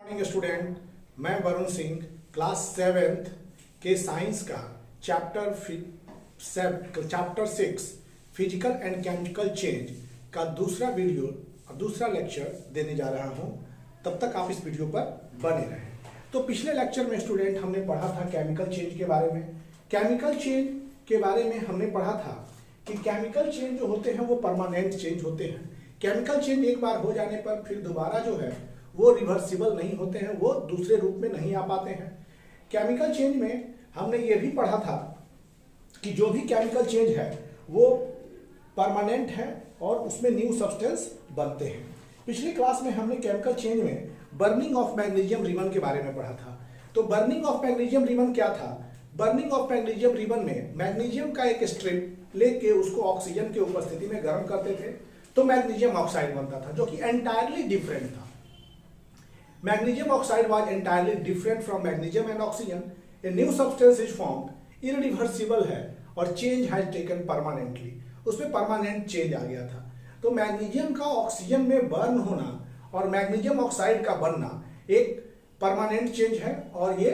Morning student, मैं Varun Singh class 7th के science का chapter 6 physical and chemical change का दूसरा लेक्चर देने जा रहा हूं। तब तक आप इस वीडियो पर बने रहें। तो पिछले लेक्चर में स्टूडेंट हमने पढ़ा था केमिकल चेंज के बारे में। केमिकल चेंज के बारे में हमने पढ़ा था कि केमिकल चेंज जो होते हैं वो परमानेंट चेंज होते हैं। केमिकल चेंज एक बार हो जाने पर फिर दोबारा जो है वो रिवर्सिबल नहीं होते हैं, वो दूसरे रूप में नहीं आ पाते हैं। केमिकल चेंज में हमने ये भी पढ़ा था कि जो भी केमिकल चेंज है वो परमानेंट है और उसमें न्यू सब्सटेंस बनते हैं। पिछली क्लास में हमने केमिकल चेंज में बर्निंग ऑफ मैग्नीशियम रिबन के बारे में पढ़ा था। तो बर्निंग ऑफ मैग्नीशियम रिबन क्या था? बर्निंग ऑफ मैग्नीशियम रिबन में मैग्नीशियम का एक स्ट्रिप लेके उसको ऑक्सीजन की उपस्थिति में गर्म करते थे तो मैग्नीशियम ऑक्साइड बनता था, जो कि एंटायरली डिफरेंट था। Magnesium oxide was entirely different from magnesium and oxygen. A new substance is formed, irreversible है और change has taken permanently. उसमें permanent change आ गया था। तो मैग्नीशियम का ऑक्सीजन में बर्न होना और मैग्नीशियम ऑक्साइड का बनना एक परमानेंट चेंज है और ये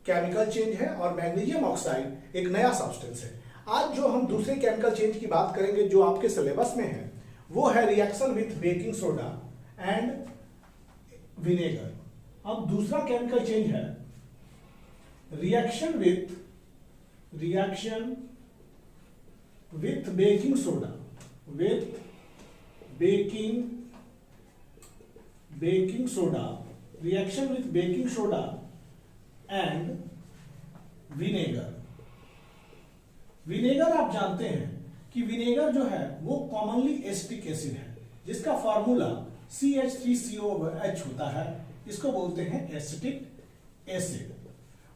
केमिकल चेंज है और मैग्नीशियम ऑक्साइड एक नया सब्सटेंस है। आज जो हम दूसरे केमिकल चेंज की बात करेंगे जो आपके सिलेबस में है वो है reaction with baking soda and vinegar. अब दूसरा केमिकल चेंज है reaction with baking soda reaction with baking soda and vinegar. Vinegar आप जानते हैं कि विनेगर जो है वो कॉमनली एसिटिक एसिड है जिसका फॉर्मूला CH3COH होता है। इसको बोलते हैं एसिटिक एसिड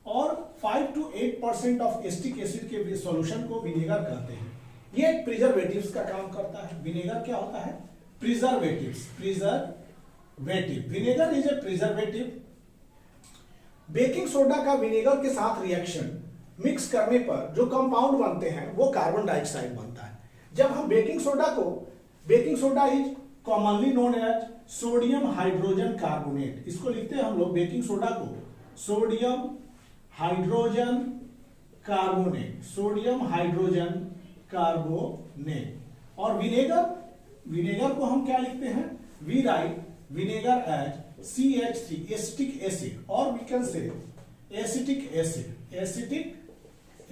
और 5 to 8% ऑफ एसिटिक एसिड के सॉल्यूशन को विनेगर कहते हैं। ये एक प्रिजर्वेटिव्स का काम करता है। विनेगर क्या होता है? Preservative. Vinegar is a preservative. Baking soda का विनेगर के साथ रिएक्शन मिक्स करने पर जो कंपाउंड बनते हैं वो कार्बन डाइऑक्साइड बनता है। जब हम baking soda is commonly known as sodium hydrogen carbonate. इसको लिखते हैं हम लोग बेकिंग सोडा को सोडियम हाइड्रोजन कार्बोनेट। और विनेगर को हम क्या लिखते हैं? We write vinegar as CH3 acetic acid और we can say acetic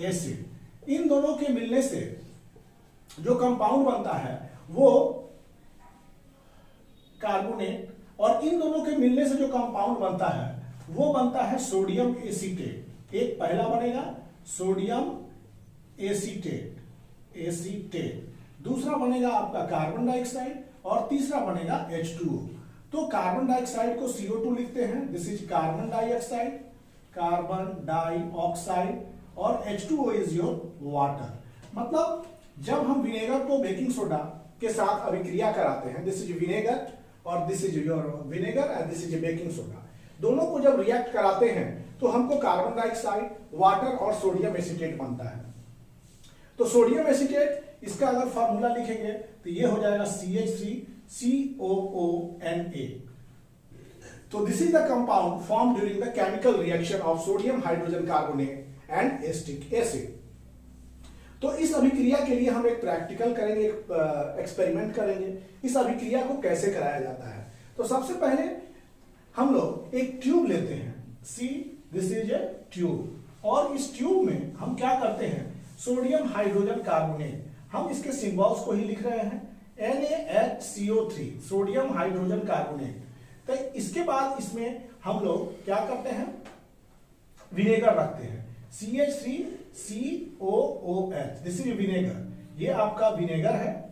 acid. इन दोनों के मिलने से जो कंपाउंड बनता है वो कार्बोनेट और इन दोनों के मिलने से जो कंपाउंड बनता है वो बनता है सोडियम एसीटेट। एक पहला बनेगा सोडियम एसीटेट, दूसरा बनेगा आपका कार्बन डाइऑक्साइड और तीसरा बनेगा H2O। तो कार्बन डाइऑक्साइड को CO2 लिखते हैं, दिस इज कार्बन डाइऑक्साइड और H2O इज योर वाटर। मतलब जब हम विनेगर को बेकिंग सोडा के साथ अभिक्रिया कराते हैं, दिस इज विनेगर और this is your vinegar and this is baking soda, दोनों को जब रिएक्ट कराते हैं तो हमको कार्बन डाइऑक्साइड, वाटर और सोडियम एसीटेट बनता है। तो सोडियम एसीटेट इसका अगर फॉर्मूला लिखेंगे तो ये हो जाएगा CH3COONA। तो this is the compound form during the chemical reaction of sodium hydrogen carbonate and acetic acid. तो इस अभिक्रिया के लिए हम एक प्रैक्टिकल करेंगे, एक एक्सपेरिमेंट करेंगे। इस अभिक्रिया को कैसे कराया जाता है? तो सबसे पहले हम लोग एक ट्यूब लेते हैं। दिस इज ए ट्यूब और इस ट्यूब में हम क्या करते हैं? सोडियम हाइड्रोजन कार्बोनेट, हम इसके सिंबल्स को ही लिख रहे हैं NaHCO3 सोडियम हाइड्रोजन कार्बोनेट। तो इसके बाद इसमें हम लोग क्या करते हैं? विनेगर रखते हैं CH3COOH, दिस इज विनेगर। ये आपका विनेगर है,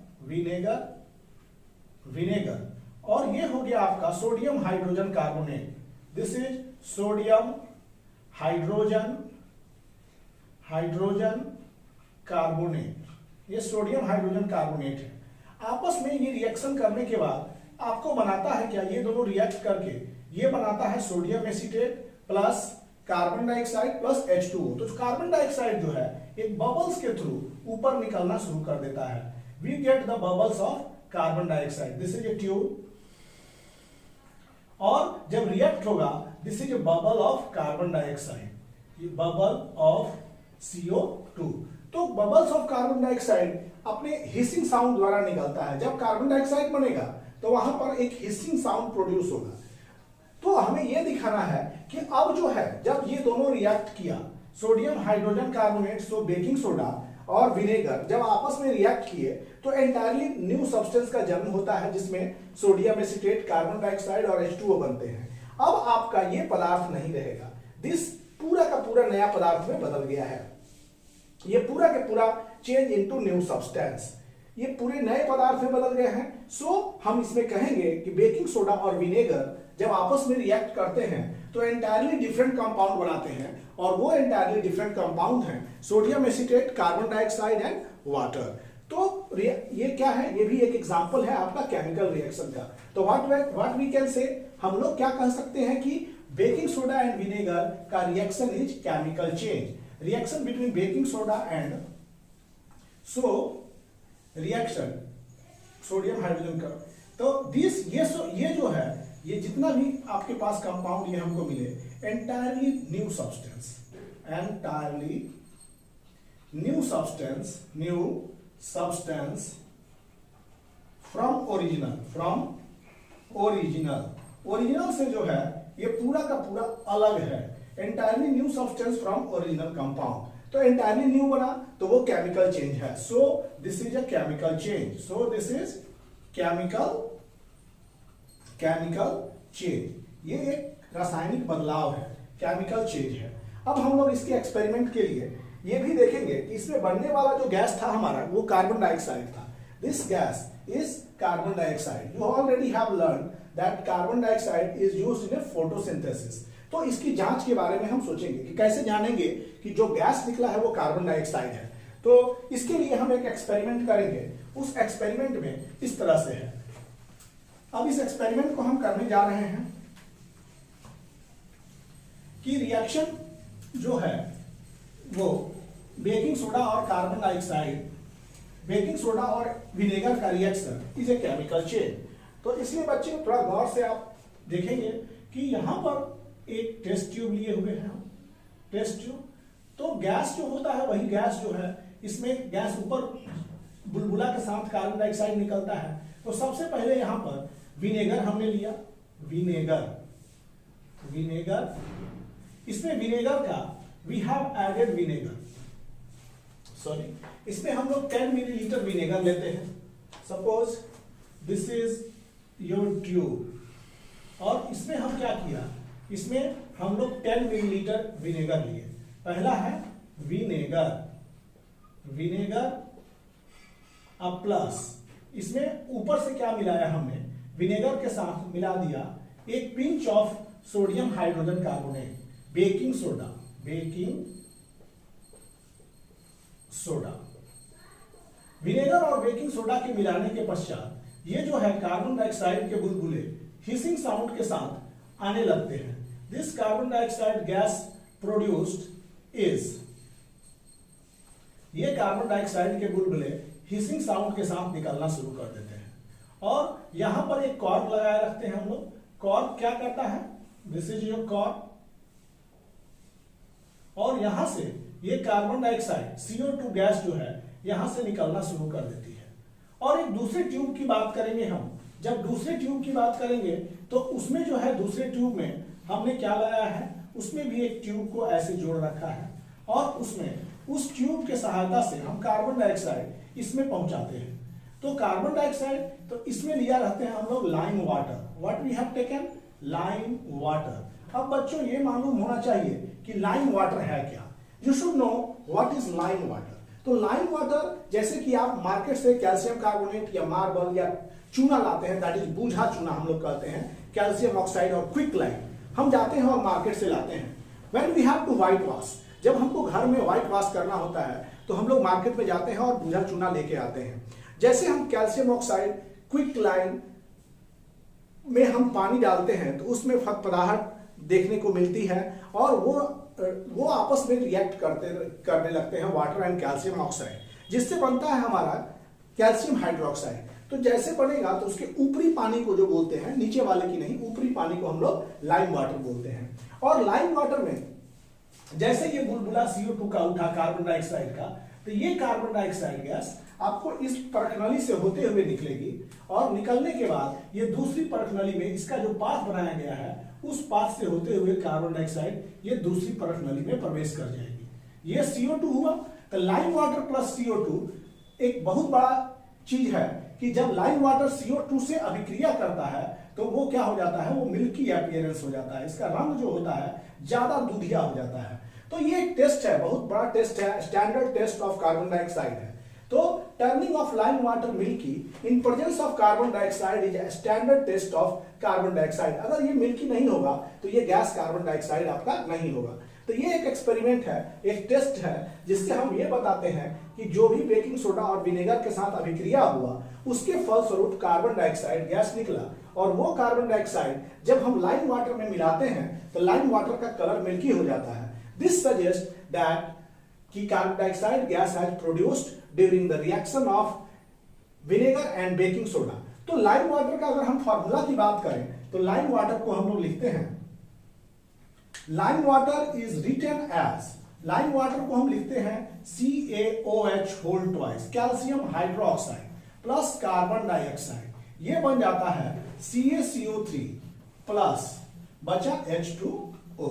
विनेगर और ये हो गया आपका sodium hydrogen carbonate, this is sodium hydrogen carbonate. ये सोडियम हाइड्रोजन कार्बोनेट है। आपस में ये रिएक्शन करने के बाद आपको बनाता है क्या? ये दोनों रिएक्ट करके ये बनाता है sodium acetate plus carbon dioxide plus H2O। तो कार्बन डाइऑक्साइड जो है एक बबल्स के थ्रू ऊपर निकलना शुरू कर देता है। We get the bubbles of carbon dioxide, this is a tube. और जब रिएक्ट होगा this is bubble of carbon dioxide, ये बबल ऑफ CO2। तो बबल्स ऑफ कार्बन डाइऑक्साइड अपने हिसिंग साउंड द्वारा निकलता है। जब कार्बन डाइऑक्साइड बनेगा तो वहां पर एक हिसिंग साउंड प्रोड्यूस होगा। तो हमें यह दिखाना है कि अब जो है जब ये दोनों रिएक्ट किया, सोडियम हाइड्रोजन कार्बोनेट, सो बेकिंग सोडा और विनेगर जब आपस में रिएक्ट किए तो एंटायरली न्यू सब्सटेंस का जन्म होता है, जिसमें सोडियम एसीटेट, कार्बन डाइऑक्साइड और H2O बनते हैं। अब आपका ये पदार्थ नहीं रहेगा, दिस पूरा का पूरा नया पदार्थ में बदल गया है। ये पूरा के पूरा चेंज इनटू न्यू सब्सटेंस, ये पूरे नए पदार्थ में बदल गए हैं। सो हम इसमें कहेंगे कि बेकिंग सोडा और विनेगर जब आपस में रिएक्ट करते हैं तो एंटायरली डिफरेंट कंपाउंड बनाते हैं, और वो एंटायरली डिफरेंट कंपाउंड हैं sodium acetate, carbon dioxide and water. तो ये क्या है, ये भी एक एग्जांपल है आपका केमिकल रिएक्शन का। तो व्हाट वी कैन से, हम लोग क्या कह सकते हैं कि बेकिंग सोडा एंड विनेगर का reaction is chemical change. Reaction between baking soda and reaction sodium hydrogen का। तो ये जो है, ये जितना भी आपके पास कंपाउंड ये हमको मिले, entirely new substance, entirely new substance from original से जो है ये पूरा का पूरा अलग है। Entirely new substance from original compound, तो एंटायरली न्यू बना तो वो केमिकल चेंज है। So this is a chemical change, so this is chemical change. ये एक रासायनिक बदलाव है, केमिकल चेंज है। अब हम लोग इसके एक्सपेरिमेंट के लिए ये भी देखेंगे कि इसमें बनने वाला जो गैस था हमारा, वो कार्बन डाइऑक्साइड था। This gas is carbon dioxide. You already have learn that carbon dioxide is used in photosynthesis. तो इसकी जांच के बारे में हम सोचेंगे कि कैसे जानेंगे कि जो गैस निकला है वो कार्बन डाइऑक्साइड है। तो इसके लिए हम एक एक्सपेरिमेंट करेंगे। उस एक्सपेरिमेंट में इस तरह से है। अब इस एक्सपेरिमेंट को हम करने जा रहे हैं कि रिएक्शन जो है वो बेकिंग सोडा और कार्बन डाइऑक्साइड, बेकिंग सोडा और विनेगर का reaction is a chemical change. तो इसलिए बच्चे थोड़ा गौर से आप देखेंगे कि यहां पर एक टेस्ट ट्यूब लिए हुए हैं हम, टेस्ट ट्यूब। तो गैस जो होता है वही गैस जो है, इसमें गैस ऊपर बुलबुला के साथ कार्बन डाइऑक्साइड निकलता है। तो सबसे पहले यहां पर विनेगर हमने लिया, विनेगर, इसमें विनेगर का we have added vinegar, sorry, इसमें हम लोग 10 मिलीलीटर विनेगर लेते हैं। Suppose this is your tube, और इसमें हम क्या किया, इसमें हम लोग 10 मिलीलीटर विनेगर लिए। पहला है विनेगर अब प्लस, इसमें ऊपर से क्या मिलाया हमने, विनेगर के साथ मिला दिया एक pinch of sodium hydrogen carbonate, baking soda. Vinegar और बेकिंग सोडा के मिलाने के पश्चात ये जो है कार्बन डाइऑक्साइड के बुलबुले हिसिंग साउंड के साथ आने लगते हैं। This carbon dioxide gas produced is, ये कार्बन डाइऑक्साइड के बुलबुले हिसिंग साउंड के साथ निकलना शुरू कर देते हैं। और यहां पर एक कॉर्क लगाए रखते हैं हम लोग। कॉर्क क्या करता है, दिस इज योर कॉर्क, और यहां से ये कार्बन डाइऑक्साइड CO2 गैस जो है यहां से निकलना शुरू कर देती है। और एक दूसरे ट्यूब की बात करेंगे हम। जब दूसरे ट्यूब की बात करेंगे तो उसमें जो है दूसरे ट्यूब में हमने क्या लगाया है, उसमें भी एक ट्यूब को ऐसे जोड़ रखा है, और उसमें उस ट्यूब के सहायता से हम कार्बन डाइऑक्साइड इसमें पहुंचाते हैं। तो कार्बन डाइऑक्साइड, तो इसमें लिया रहते हैं हम लोग lime water. What we have taken, lime water. अब बच्चों ये मालूम होना चाहिए कि लाइम वाटर है क्या। You should know what is lime water. तो लाइम वाटर, जैसे कि आप मार्केट से कैल्शियम कार्बोनेट या मार्बल या चूना लाते हैं, दैट इज बूझा चूना हम लोग कहते हैं, कैल्शियम ऑक्साइड और क्विक लाइम, हम जाते हैं और मार्केट से लाते हैं। When we have to whitewash, जब हमको घर में व्हाइट वॉश करना होता है तो हम लोग मार्केट में जाते हैं और बूझा चूना लेके आते हैं। जैसे हम कैल्शियम ऑक्साइड, क्विक लाइम में हम पानी डालते हैं तो उसमें फटफड़ाहट देखने को मिलती है, और वो आपस में रिएक्ट करने लगते हैं, वाटर एंड कैल्शियम ऑक्साइड, जिससे बनता है हमारा कैल्शियम हाइड्रोक्साइड। तो जैसे बनेगा तो उसके ऊपरी पानी को जो बोलते हैं, नीचे वाले की नहीं, ऊपरी पानी को हम लोग लाइम वाटर बोलते हैं। और लाइम वाटर में जैसे ये बुलबुला CO2 का उठा कार्बन डाइऑक्साइड का, तो ये कार्बन डाइऑक्साइड गैस आपको इस परखनली से होते हुए निकलेगी और निकलने के बाद ये दूसरी परखनली में इसका जो पाथ बनाया गया है उस पाथ से होते हुए कार्बन डाइऑक्साइड ये दूसरी परखनली में प्रवेश कर जाएगी। ये CO2 हुआ। तो लाइम वाटर प्लस CO2 एक बहुत बड़ा चीज है कि जब लाइम वाटर CO2 से अभिक्रिया करता है तो वो क्या हो जाता है, वो मिल्की अपीयरेंस हो जाता है, इसका रंग जो होता है ज्यादा दूधिया हो जाता है। तो ये एक टेस्ट है, बहुत बड़ा टेस्ट है, standard test of carbon dioxide है। तो turning of lime water milky in presence of carbon dioxide is a standard test of carbon dioxide. अगर ये मिल्की नहीं होगा तो ये गैस कार्बन डाइऑक्साइड आपका नहीं होगा। तो ये एक एक्सपेरिमेंट है, एक टेस्ट है, जिससे हम ये बताते हैं कि जो भी बेकिंग सोडा और विनेगर के साथ अभिक्रिया हुआ उसके फलस्वरूप कार्बन डाइऑक्साइड गैस निकला, और वो कार्बन डाइऑक्साइड जब हम लाइम वाटर में मिलाते हैं तो लाइम वाटर का कलर मिल्की हो जाता है। दिस सजेस्ट दैट कि carbon dioxide gas has produced during the reaction of vinegar and baking soda. तो लाइम वाटर का अगर हम फॉर्मूला की बात करें तो लाइम वाटर को हम लोग लिखते हैं, lime water is written as, lime water को हम लिखते हैं CaOH whole twice, calcium hydroxide plus carbon dioxide, ये बन जाता है CaCO3 प्लस बचा H2O।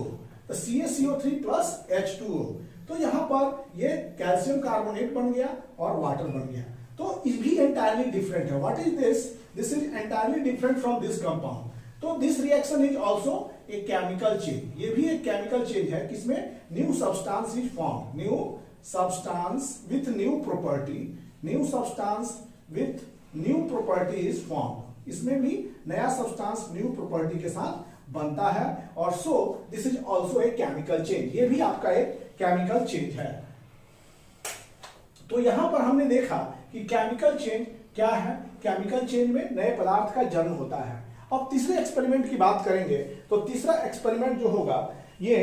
तो CaCO3 प्लस H2O, तो यहां पर ये कैल्शियम कार्बोनेट बन गया और वाटर बन गया। तो ये भी एंटायरली डिफरेंट है। What is this? This is entirely different from this compound. तो this reaction is also a chemical change, ये भी एक केमिकल चेंज है किसमें new substance is form, new substance with new property, new substance with new property is form. इसमें भी नया substance new property के साथ बनता है, और so this is also a chemical change, ये भी आपका एक केमिकल चेंज है। तो यहां पर हमने देखा कि केमिकल चेंज क्या है, केमिकल चेंज में नए पदार्थ का जन्म होता है। अब तीसरे एक्सपेरिमेंट की बात करेंगे तो तीसरा एक्सपेरिमेंट जो होगा ये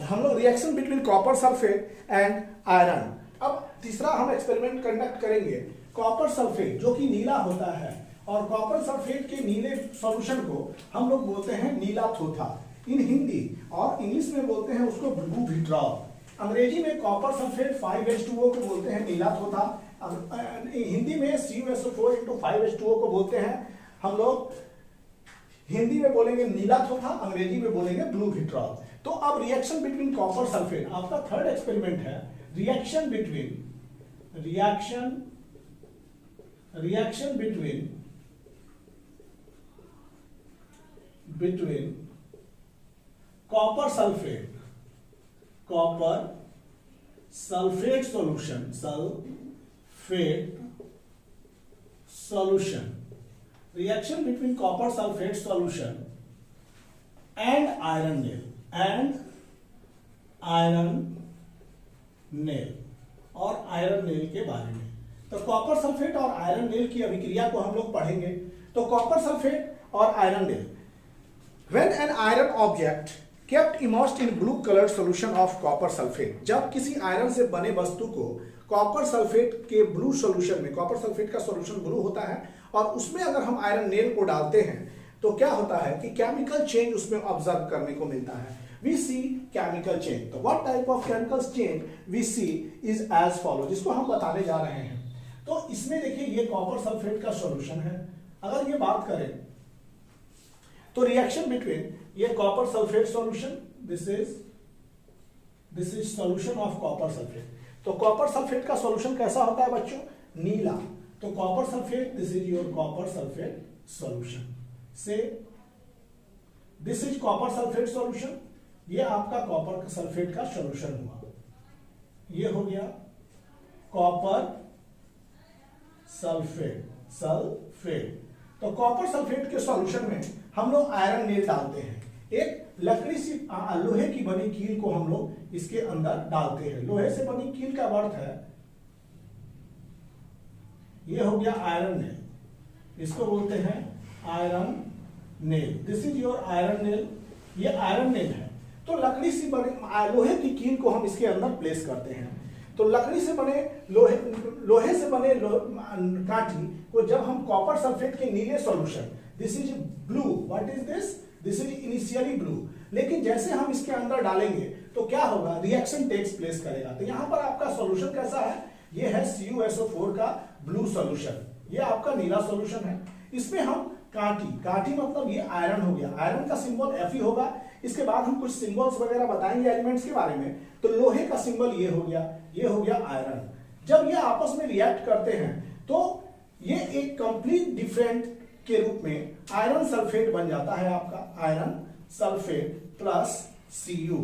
हम लोग reaction between copper sulphate and iron. अब तीसरा हम एक्सपेरिमेंट कंडक्ट करेंगे कॉपर सल्फेट जो कि नीला होता है, और कॉपर सल्फेट के नीले सॉल्यूशन को हम लोग बोलते हैं नीला थोथा इन हिंदी, और इंग्लिश में बोलते हैं उसको ब्लू विट्रॉल। अंग्रेजी में कॉपर सल्फेट 5H2O को बोलते हैं नीला थोथा, हिंदी में CuSO4 को बोलते हैं हम लोग, हिंदी में बोलेंगे नीला थोथा, अंग्रेजी में बोलेंगे ब्लू विट्रॉल। तो अब रिएक्शन बिटवीन कॉपर सल्फेट, आपका थर्ड एक्सपेरिमेंट है reaction between copper sulphate solution, reaction between copper sulfate solution and iron nail और आयरन नेल के बारे में। तो कॉपर सल्फेट और आयरन नेल की अभिक्रिया को हम लोग पढ़ेंगे। तो कॉपर सल्फेट और iron nail, when an iron object kept immersed in blue colored solution of copper sulfate, जब किसी आयरन से बने वस्तु को कॉपर सल्फेट के ब्लू सॉल्यूशन में, कॉपर सल्फेट का सॉल्यूशन ब्लू होता है और उसमें अगर हम आयरन नेल को डालते हैं तो क्या होता है कि केमिकल चेंज उसमें ऑब्जर्व करने को मिलता है। We see chemical change. तो what type of chemical change we see is as follow, जिसको हम बताने जा रहे हैं। तो इसमें देखिए ये कॉपर सल्फेट का सॉल्यूशन है। अगर ये बात करें तो रिएक्शन बिटवीन ये copper sulphate solution, this is solution of copper sulphate. तो कॉपर सल्फेट का सॉल्यूशन कैसा होता है बच्चों? नीला। तो copper sulphate, this is your copper sulphate solution. So this is copper sulphate solution, ये आपका कॉपर सल्फेट का सॉल्यूशन हुआ। ये हो गया कॉपर सल्फेट। तो कॉपर सल्फेट के सॉल्यूशन में हम लोग आयरन नेल डालते हैं। एक लकड़ी सी लोहे की बनी कील को हम लोग इसके अंदर डालते हैं। लोहे से बनी कील का अर्थ है, ये हो गया आयरन नेल, इसको बोलते हैं iron nail. This is your iron nail, ये आयरन नेल है। तो लकड़ी से बने लोहे की कील को हम इसके अंदर प्लेस करते हैं। तो लकड़ी से बने लोहे से बने कांटी को जब हम कॉपर सल्फेट के नीले solution, this is blue, what is this? This is initially blue, लेकिन जैसे हम इसके अंदर डालेंगे तो क्या होगा, रिएक्शन टेक्स प्लेस करेगा। तो यहां पर आपका सॉल्यूशन कैसा है, ये है CuSO4 का ब्लू सॉल्यूशन, ये आपका नीला सॉल्यूशन है। इसमें हम कांटी मतलब ये आयरन हो गया, आयरन का सिंबल Fe होगा। इसके बाद हम कुछ सिंबल्स वगैरह बताएंगे एलिमेंट्स के बारे में। तो लोहे का सिंबल ये हो गया आयरन। जब ये आपस में रिएक्ट करते हैं तो ये एक कंप्लीट डिफरेंट के रूप में आयरन सल्फेट बन जाता है आपका, आयरन सल्फेट प्लस Cu।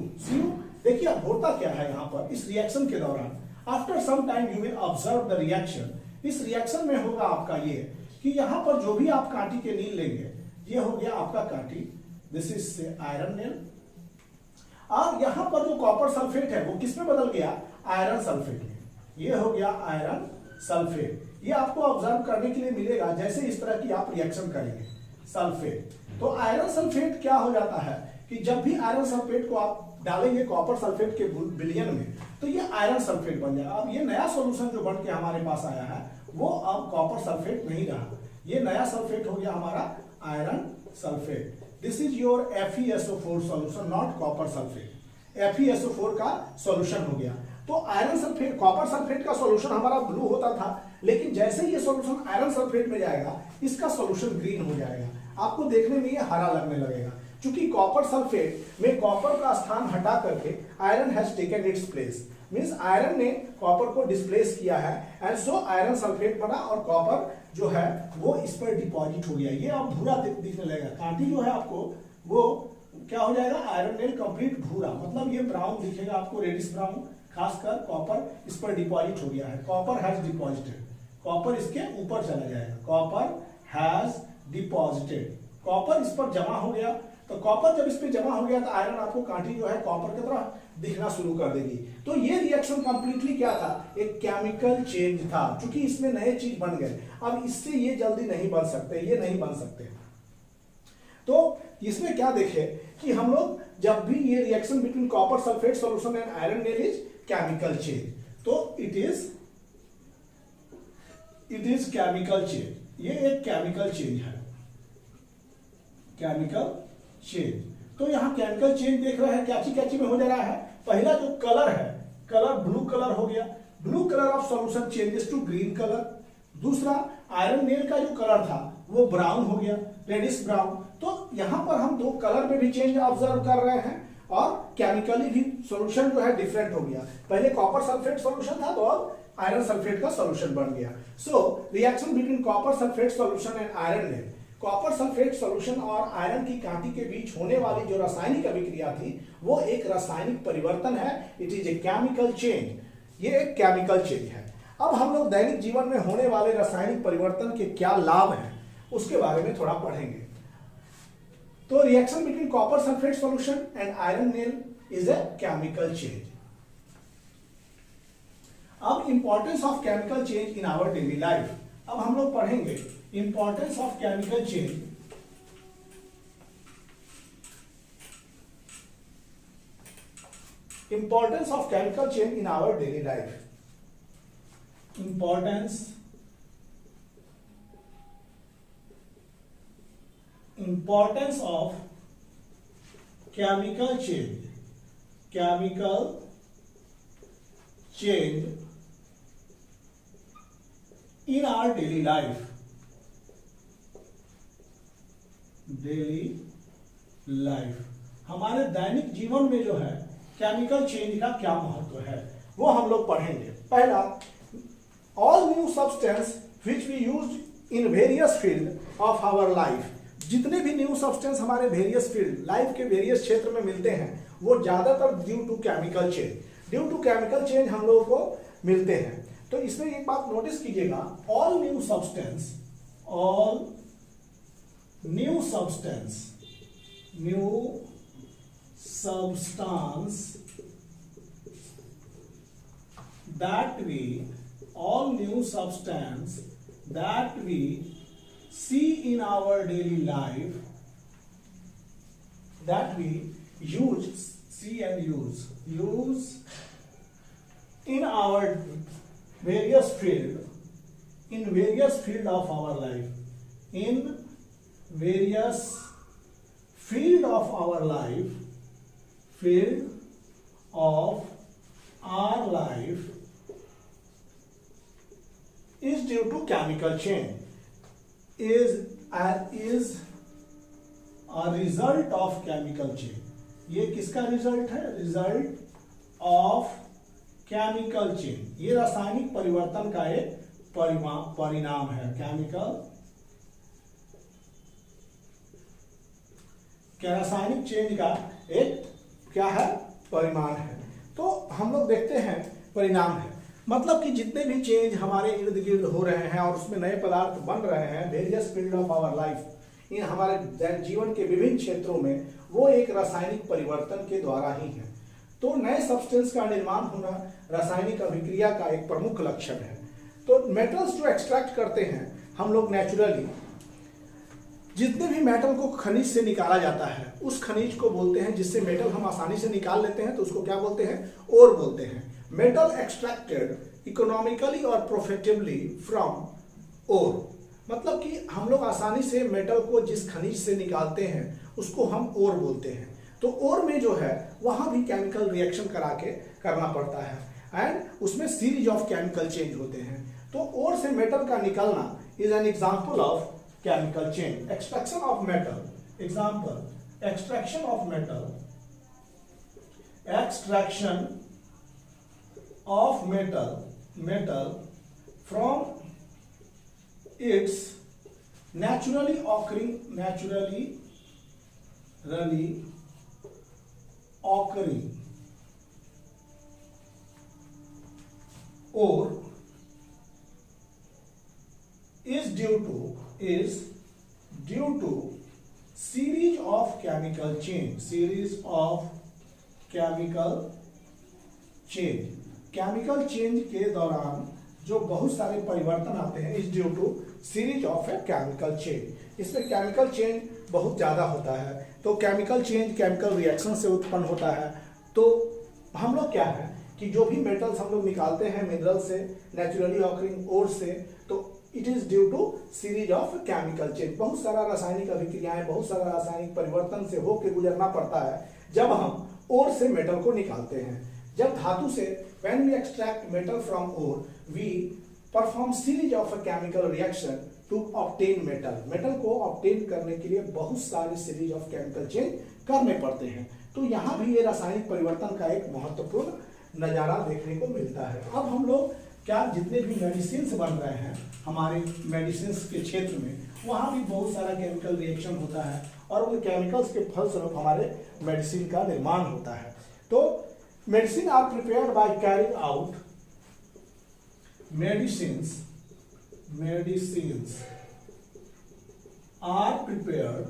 देखिए अब होता क्या है यहाँ पर इस रिएक्शन के दौरान, after some time you will observe the reaction. इस रिएक्शन में होगा आपका ये कि यहाँ पर जो भी आप कांटी के नील लेंगे, ये हो गया आपका कांटी, दिस इज से आयरन नेल। और यहाँ पर जो कॉपर सल्फेट है वो किस में बदल गया, आयरन सल्फेट में, ये हो गया आयरन सल्फेट। ये आपको ऑब्जर्व करने के लिए मिलेगा जैसे इस तरह की आप रिएक्शन करेंगे सल्फेट। तो आयरन सल्फेट क्या हो जाता है कि जब भी आयरन सल्फेट को आप डालेंगे कॉपर सल्फेट के विलयन में तो ये आयरन सल्फेट बन जाएगा। अब ये नया सॉल्यूशन जो बन के हमारे पास आया है वो अब कॉपर सल्फेट नहीं रहा, ये नया सल्फेट हो गया हमारा iron sulphate. This is your FeSO4 solution, not copper sulphate. FeSO4 का सॉल्यूशन हो गया। तो आयरन सल्फेट, कॉपर सल्फेट का सॉल्यूशन हमारा ब्लू होता था, लेकिन जैसे ये सॉल्यूशन आयरन सल्फेट में जाएगा इसका सॉल्यूशन ग्रीन हो जाएगा, आपको देखने में ये हरा लगने लगेगा। क्योंकि कॉपर सल्फेट में कॉपर का स्थान हटा करके iron has taken its place, means iron ने कॉपर को डिस्प्लेस किया है एंड सो आयरन सल्फेट बना और कॉपर जो है वो इस पर डिपॉजिट हो गया। ये अब भूरा दिखने लगेगा, कांटी जो है आपको वो क्या हो जाएगा, आयरन नेल कंप्लीट भूरा, मतलब ये ब्राउन दिखेगा आपको, रेडिश ब्राउन, खासकर कॉपर इस पर डिपॉजिट हो गया है, कॉपर हैज डिपॉजिटेड, कॉपर इसके ऊपर चला जाएगा, कॉपर हैज डिपॉजिटेड, कॉपर इस पर जमा हो गया। तो कॉपर जब इस पे जमा हो गया तो आयरन आपको कांटी जो है कॉपर की तरह दिखना शुरू कर देगी। तो ये रिएक्शन कंप्लीटली क्या था, एक केमिकल चेंज था, क्योंकि इसमें नए चीज बन गए। अब इससे ये जल्दी नहीं बन सकते, ये नहीं बन सकते। तो इसमें क्या देखे कि हम लोग जब भी ये reaction between copper sulphate solution and iron nail is chemical change, तो इट इज केमिकल चेंज, ये एक केमिकल चेंज है, केमिकल चेंज। तो यहां केमिकल चेंज देख रहे हैं कैची में हो जा रहा है। पहला जो कलर है, कलर ब्लू कलर हो गया, blue colour of solution changes to green colour. दूसरा आयरन नेल का जो कलर था वो ब्राउन हो गया, रेडिश ब्राउन। तो यहां पर हम दो कलर में भी चेंज ऑब्जर्व कर रहे हैं और केमिकली भी सॉल्यूशन जो है डिफरेंट हो गया। पहले कॉपर सल्फेट सॉल्यूशन था तो अब आयरन सल्फेट का सॉल्यूशन बन गया। So reaction between copper sulphate solution and iron nail, copper sulphate solution और आयरन की कांटी के बीच होने वाली जो रासायनिक अभिक्रिया थी वो एक रासायनिक परिवर्तन है, it is a chemical change, ये एक केमिकल चेंज है। अब हम लोग दैनिक जीवन में होने वाले रासायनिक परिवर्तन के क्या लाभ हैं उसके बारे में थोड़ा पढ़ेंगे। तो reaction between copper sulphate solution and iron nail is a chemical change. अब importance of chemical change in our daily life, अब हम लोग पढ़ेंगे importance of chemical change importance of chemical change in our daily life, importance of chemical change in our daily life, हमारे दैनिक जीवन में जो है केमिकल चेंज का क्या महत्व है वो हम लोग पढ़ेंगे। पहला, all new substance which we use in various field of our life, जितने भी न्यू सब्सटेंस हमारे वेरियस फील्ड लाइफ के वेरियस क्षेत्र में मिलते हैं वो ज्यादातर ड्यू टू केमिकल चेंज हम लोगों को मिलते हैं। तो इसमें एक बात नोटिस कीजिएगा, all new substance that we see in our daily life, that we use in our various field of our life, in various field of our life, field of our life is due to chemical change, is a result of chemical change. ये किसका result है? Result of chemical change, ये रासायनिक परिवर्तन का एक परिणाम है। केमिकल क्या? रासायनिक चेंज का एक क्या है? परिमाण है। तो हम लोग देखते हैं परिणाम है, मतलब कि जितने भी चेंज हमारे इर्द गिर्द हो रहे हैं और उसमें नए पदार्थ बन रहे हैं, various field of our life, in हमारे जीवन के विभिन्न क्षेत्रों में, वो एक रासायनिक परिवर्तन के द्वारा ही है। तो नए सब्सटेंस का निर्माण होना रासायनिक अभिक्रिया का एक प्रमुख लक्षण है। तो मेटल्स जो एक्सट्रैक्ट करते हैं हम लोग नेचुरली, जितने भी मेटल को खनिज से निकाला जाता है उस खनिज को बोलते हैं, जिससे मेटल हम आसानी से निकाल लेते हैं तो उसको क्या बोलते हैं? ओर बोलते हैं। मेटल एक्सट्रैक्टेड इकोनॉमिकली और प्रॉफिटेबली फ्रॉम ओर, मतलब कि हम लोग आसानी से मेटल को जिस खनिज से निकालते हैं उसको हम ओर बोलते हैं। तो ओर में जो है वहां भी केमिकल रिएक्शन करा के करना पड़ता है एंड उसमें सीरीज ऑफ केमिकल चेंज होते हैं। तो ओर से मेटल का निकलना is an example of chemical change. Extraction of metal, example, extraction of metal, extraction of metal from its naturally occurring or is due to series of chemical change के दौरान जो बहुत सारे परिवर्तन आते हैं, is due to series of a chemical change. इसमें chemical change बहुत ज़्यादा होता है। तो केमिकल चेंज केमिकल रिएक्शन से उत्पन्न होता है। तो हम लोग क्या है कि जो भी मेटल्स हम लोग निकालते हैं मिनरल से, नेचुरली ऑकरिंग ओर से, तो it is due to series of chemical change. बहुत सारा रासायनिक अभिक्रियाएं, बहुत सारा रासायनिक परिवर्तन से होकर गुजरना पड़ता है जब हम ओर से मेटल को निकालते हैं। जब धातु से, when we extract metal from ore, we perform series of a chemical reaction to obtain metal. Metal को obtain करने के लिए बहुत सारे सीरीज ऑफ केमिकल चेंज करने पड़ते हैं। तो यहाँ भी ये रासायनिक परिवर्तन का एक महत्वपूर्ण नजारा देखने को मिलता है। अब हम लोग क्या, जितने भी मेडिसिन बन रहे हैं हमारे मेडिसिन के क्षेत्र में, वहाँ भी बहुत सारा केमिकल रिएक्शन होता है और उन केमिकल्स के फलस्वरूप हमारे मेडिसिन का निर्माण होता है। तो medicine are prepared by carrying out medicines are prepared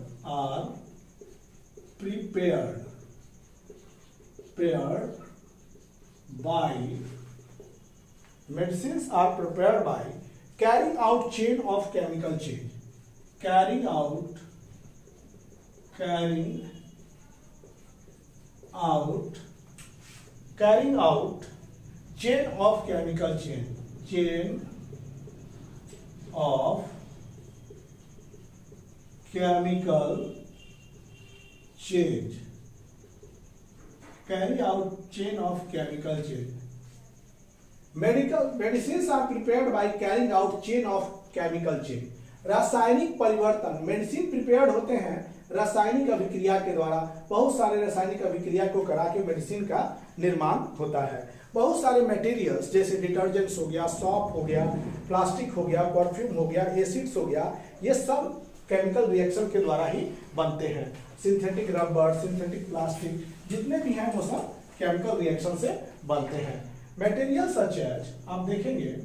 by medicines are prepared by carrying out chain of chemical change, carrying out chain of chemical change, chain of chemical change, carry out chain of chemical change. Medicines are prepared by carrying out chain of chemical change. रासायनिक परिवर्तन, medicine prepared होते हैं रासायनिक अभिक्रिया के द्वारा। बहुत सारे रासायनिक अभिक्रिया को करा के मेडिसिन का निर्माण होता है। बहुत सारे मटेरियल्स जैसे डिटर्जेंट्स हो गया, सॉप हो गया, प्लास्टिक हो गया, परफ्यूम हो गया, एसिड्स हो गया, ये सब केमिकल रिएक्शन के द्वारा ही बनते हैं। सिंथेटिक रबर, सिंथेटिक प्लास्टिक जितने भी हैं वो सब केमिकल रिएक्शन से बनते हैं। मटेरियल सच एज, आप देखेंगे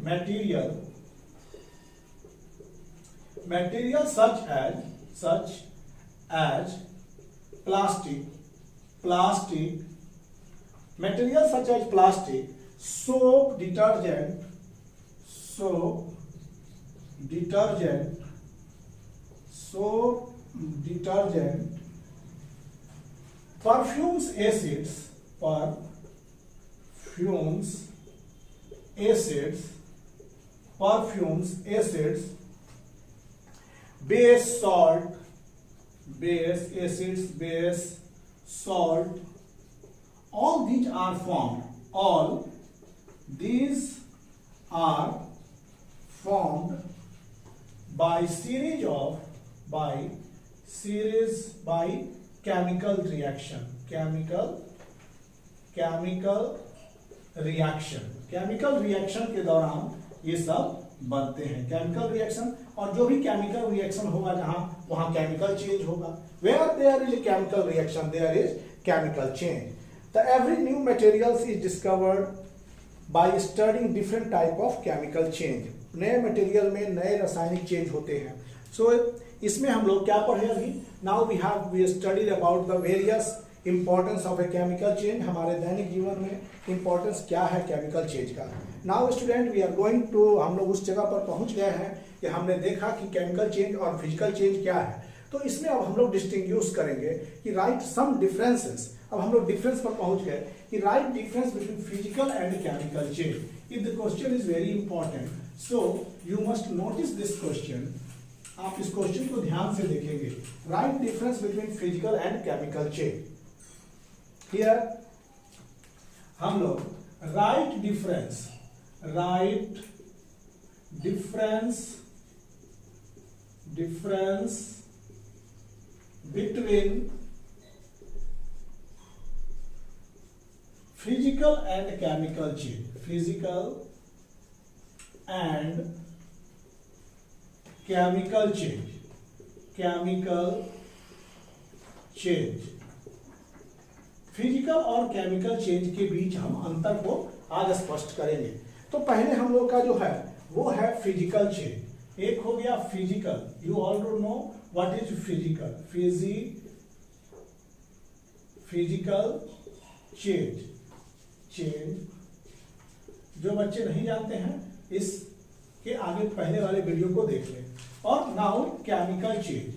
material such as plastic, materials such as plastic, soap, detergent, perfumes, acids, base, salt, base, acids, base, salt, all these are formed. All these are formed by chemical reaction. Chemical reaction के दौरान ये सब बनते हैं. Chemical reaction, और जो भी chemical reaction होगा जहां वहां केमिकल चेंज होगा. Where there is a chemical reaction, there is chemical change. The every new materials is discovered by studying different type of chemical change. नए मटेरियल में नए रासायनिक चेंज होते हैं. So इसमें हम लोग क्या पढ़े अभी? Now we studied about the various importance of a chemical change. हमारे दैनिक जीवन में importance क्या है केमिकल चेंज का. Now student we are going to, हम लोग उस जगह पर पहुंच गए हैं कि हमने देखा कि केमिकल चेंज और फिजिकल चेंज क्या है. तो इसमें अब हम लोग डिस्टिंग्विश करेंगे कि राइट सम डिफरेंसेस. अब हम लोग डिफरेंस पर पहुंच गए कि right difference between physical and chemical change. If the question is very important, so you must notice this question. आप इस क्वेश्चन को ध्यान से देखेंगे. Right difference between physical and chemical change. Here हम लोग right difference between physical and chemical change. Physical and chemical change. Physical और chemical change के बीच हम अंतर को आज स्पष्ट करेंगे. तो पहले हम लोग का जो है वो है फिजिकल चेंज. एक हो गया physical. You all do know what is physical. Physical change जो बच्चे नहीं जानते हैं इसके आगे पहले वाले वीडियो को देख लें. और नाउ केमिकल चेंज.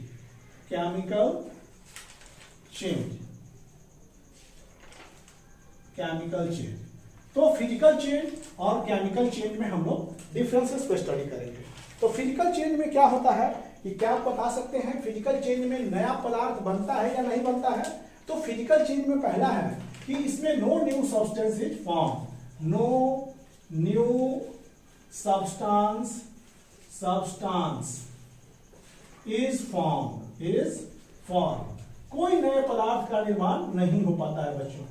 तो फिजिकल चेंज और केमिकल चेंज में हम लोग डिफरेंसेस को स्टडी करेंगे. तो फिजिकल चेंज में क्या होता है कि क्या आप बता सकते हैं फिजिकल चेंज में नया पदार्थ बनता है या नहीं बनता है. तो फिजिकल चेंज में पहला है कि इसमें no new substance is form. No new substance is form. कोई नए पदार्थ का निर्माण नहीं हो पाता है बच्चों.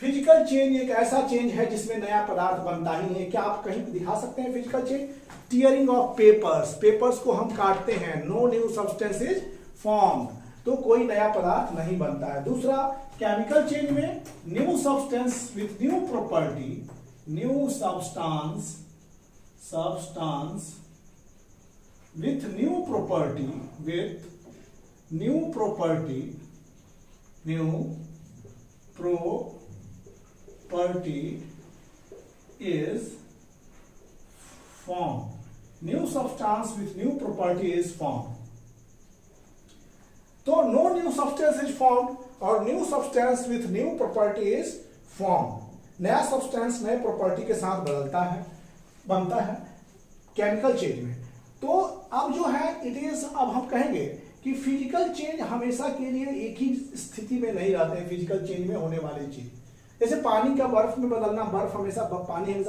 फिजिकल चेंज एक ऐसा चेंज है जिसमें नया पदार्थ बनता ही नहीं है. क्या आप कहीं दिखा सकते हैं physical change? Tearing of papers को हम काटते हैं. No new substance is form. तो कोई नया पदार्थ नहीं बनता है. दूसरा केमिकल चेंज में new substance with new property. New substance with new property is formed. New substance with new property is formed. तो no new substance is formed और new substance with new property is formed. नया substance नए property के साथ बनता है chemical change में. तो अब जो है इट इज, अब हम कहेंगे कि फिजिकल चेंज हमेशा के लिए एक ही स्थिति में नहीं रहते हैं. फिजिकल चेंज में होने वाली चीज जैसे पानी का बर्फ में बदलना. पानी हमेशा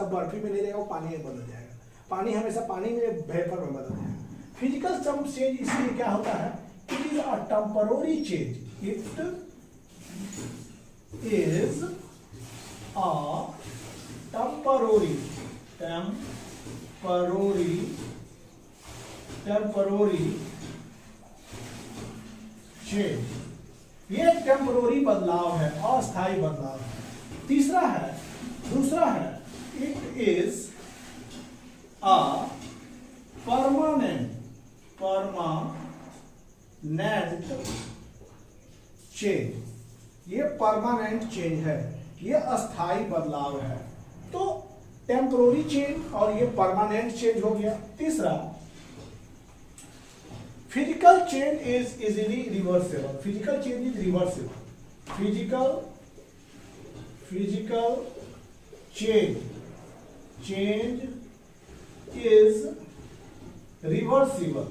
बर्फी में नहीं रहेगा, वो पानी में बदल जाएगा. पानी हमेशा पानी में वेपर में बदल जाएगा. फिजिकल चेंज इसलिए क्या होता है, it is a temporary change. It is a temporary change. ये टेम्पररी बदलाव है, अस्थायी बदलाव है. दूसरा है it is a permanent change. ये परमानेंट चेंज है, ये अस्थायी बदलाव है. तो टेम्पररी चेंज और ये परमानेंट चेंज हो गया. तीसरा physical change is easily reversible. Physical change is reversible. Physical change is reversible.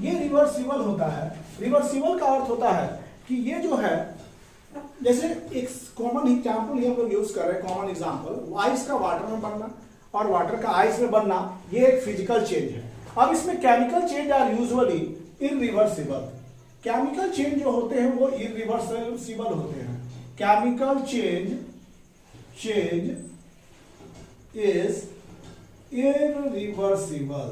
ये रिवर्सिबल होता है। रिवर्सिबल का अर्थ होता है कि ये जो है, जैसे एक कॉमन एग्जांपल हम लोग यूज कर रहे हैं, कॉमन एग्जांपल आइस का वाटर में बनना और वाटर का आइस में बनना, ये एक फिजिकल चेंज है। अब इसमें chemical change are usually irreversible. Chemical change जो होते हैं वो इरिवर्सिबल होते हैं। Chemical change is reversible.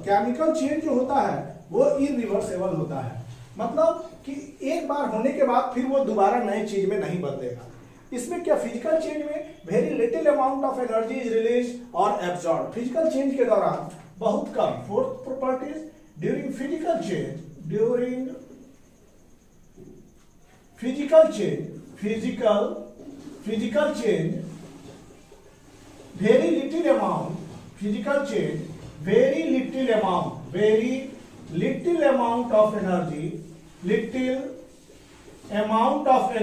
Chemical change जो होता है वो इरिवर्सिबल होता है, मतलब कि एक बार होने के बाद फिर वो दोबारा नए चीज में नहीं बदलेगा। इसमें क्या, फिजिकल चेंज में very little amount of energy is release और एब्सॉर्ब। फिजिकल चेंज के दौरान बहुत कम। Fourth properties, during physical change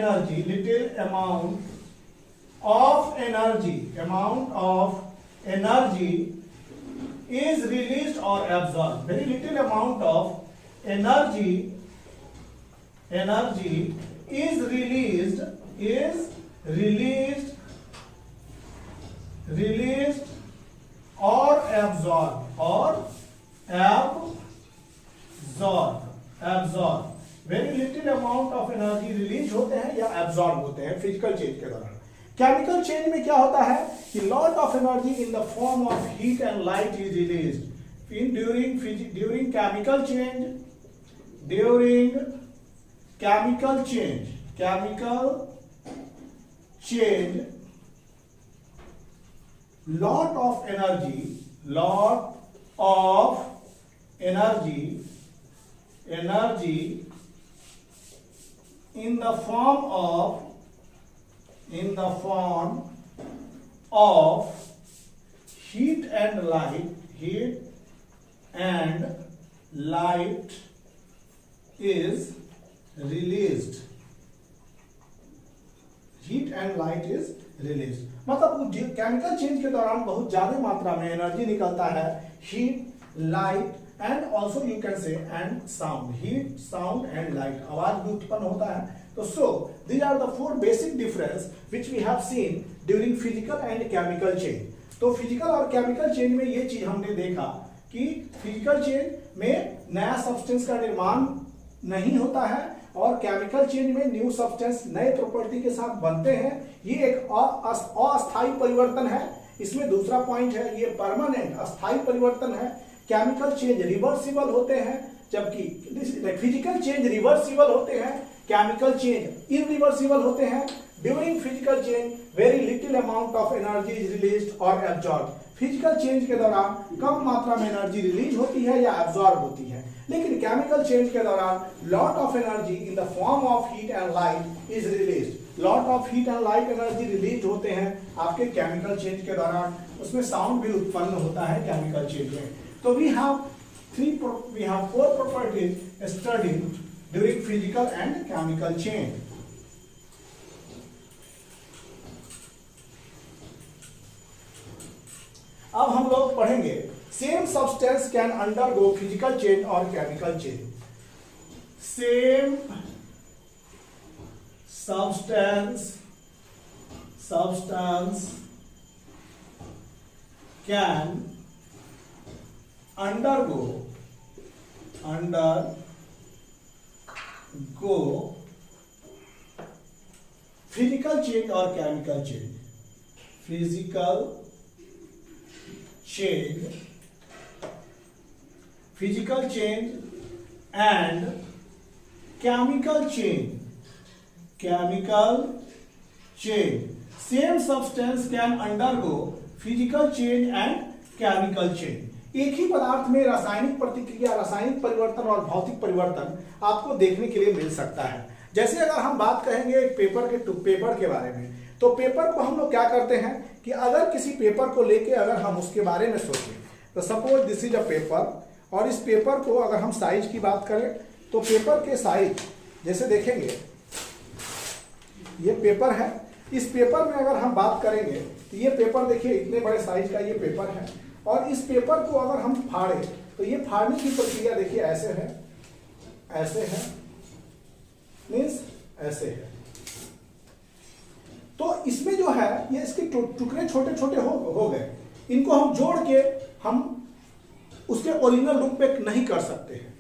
very little amount of energy is released or absorbed. Very little amount of energy is released or absorbed. Very little amount of energy release होते हैं या absorb होते हैं physical change के दौरान। Chemical change में क्या होता है कि lot of energy in the form of heat and light is released during chemical change lot of energy in the form of heat and light is released. मतलब chemical change के दौरान बहुत ज्यादा मात्रा में एनर्जी निकलता है, heat, light and also you can say and sound. Heat, sound and light, आवाज भी उत्पन्न होता है। तो so these are the 4 basic difference which we have seen during physical and chemical change. तो फिजिकल और केमिकल चेंज में ये चीज हमने देखा कि फिजिकल चेंज में नया सब्सटेंस का निर्माण नहीं होता है और केमिकल चेंज में न्यू सब्सटेंस नए प्रॉपर्टी के साथ बनते हैं। ये एक अस्थायी परिवर्तन है। इसमें दूसरा पॉइंट है, ये परमानेंट अस्थायी परिवर्तन है। केमिकल चेंज रिवर्सिबल होते हैं, जबकि फिजिकल चेंज रिवर्सिबल होते हैं, केमिकल चेंज इरिवर्सिबल होते हैं। During physical change very little amount of energy is released और एब्जॉर्ब। फिजिकल चेंज के दौरान कम मात्रा में एनर्जी रिलीज होती है या एब्जॉर्ब होती है, लेकिन केमिकल चेंज के दौरान lot of energy in the form of heat and light is released. Lot of heat and light energy release होते हैं आपके केमिकल चेंज के दौरान। उसमें साउंड भी उत्पन्न होता है केमिकल चेंज में। तो we have 4 properties studied during physical and chemical change. अब हम लोग पढ़ेंगे same substance can undergo physical change और chemical change. Same substance can undergo physical change or chemical change. Physical change and chemical change. Same substance can undergo physical change and chemical change. एक ही पदार्थ में रासायनिक प्रतिक्रिया, रासायनिक परिवर्तन और भौतिक परिवर्तन आपको देखने के लिए मिल सकता है। जैसे अगर हम बात करेंगे एक पेपर के बारे में, तो पेपर को हम लोग क्या करते हैं कि अगर किसी पेपर को लेके अगर हम उसके बारे में सोचें, तो suppose this is a paper, और इस पेपर को अगर हम साइज की बात करें तो पेपर के साइज जैसे देखेंगे, ये पेपर है। इस पेपर में अगर हम बात करेंगे तो ये पेपर देखिए इतने बड़े साइज का ये पेपर है और इस पेपर को अगर हम फाड़े तो ये फाड़ने की प्रक्रिया देखिए ऐसे है, ऐसे है, मीन्स ऐसे है। तो इसमें जो है ये इसके टुकड़े छोटे छोटे हो गए, इनको हम जोड़ के हम उसके ओरिजिनल रूप में नहीं कर सकते हैं।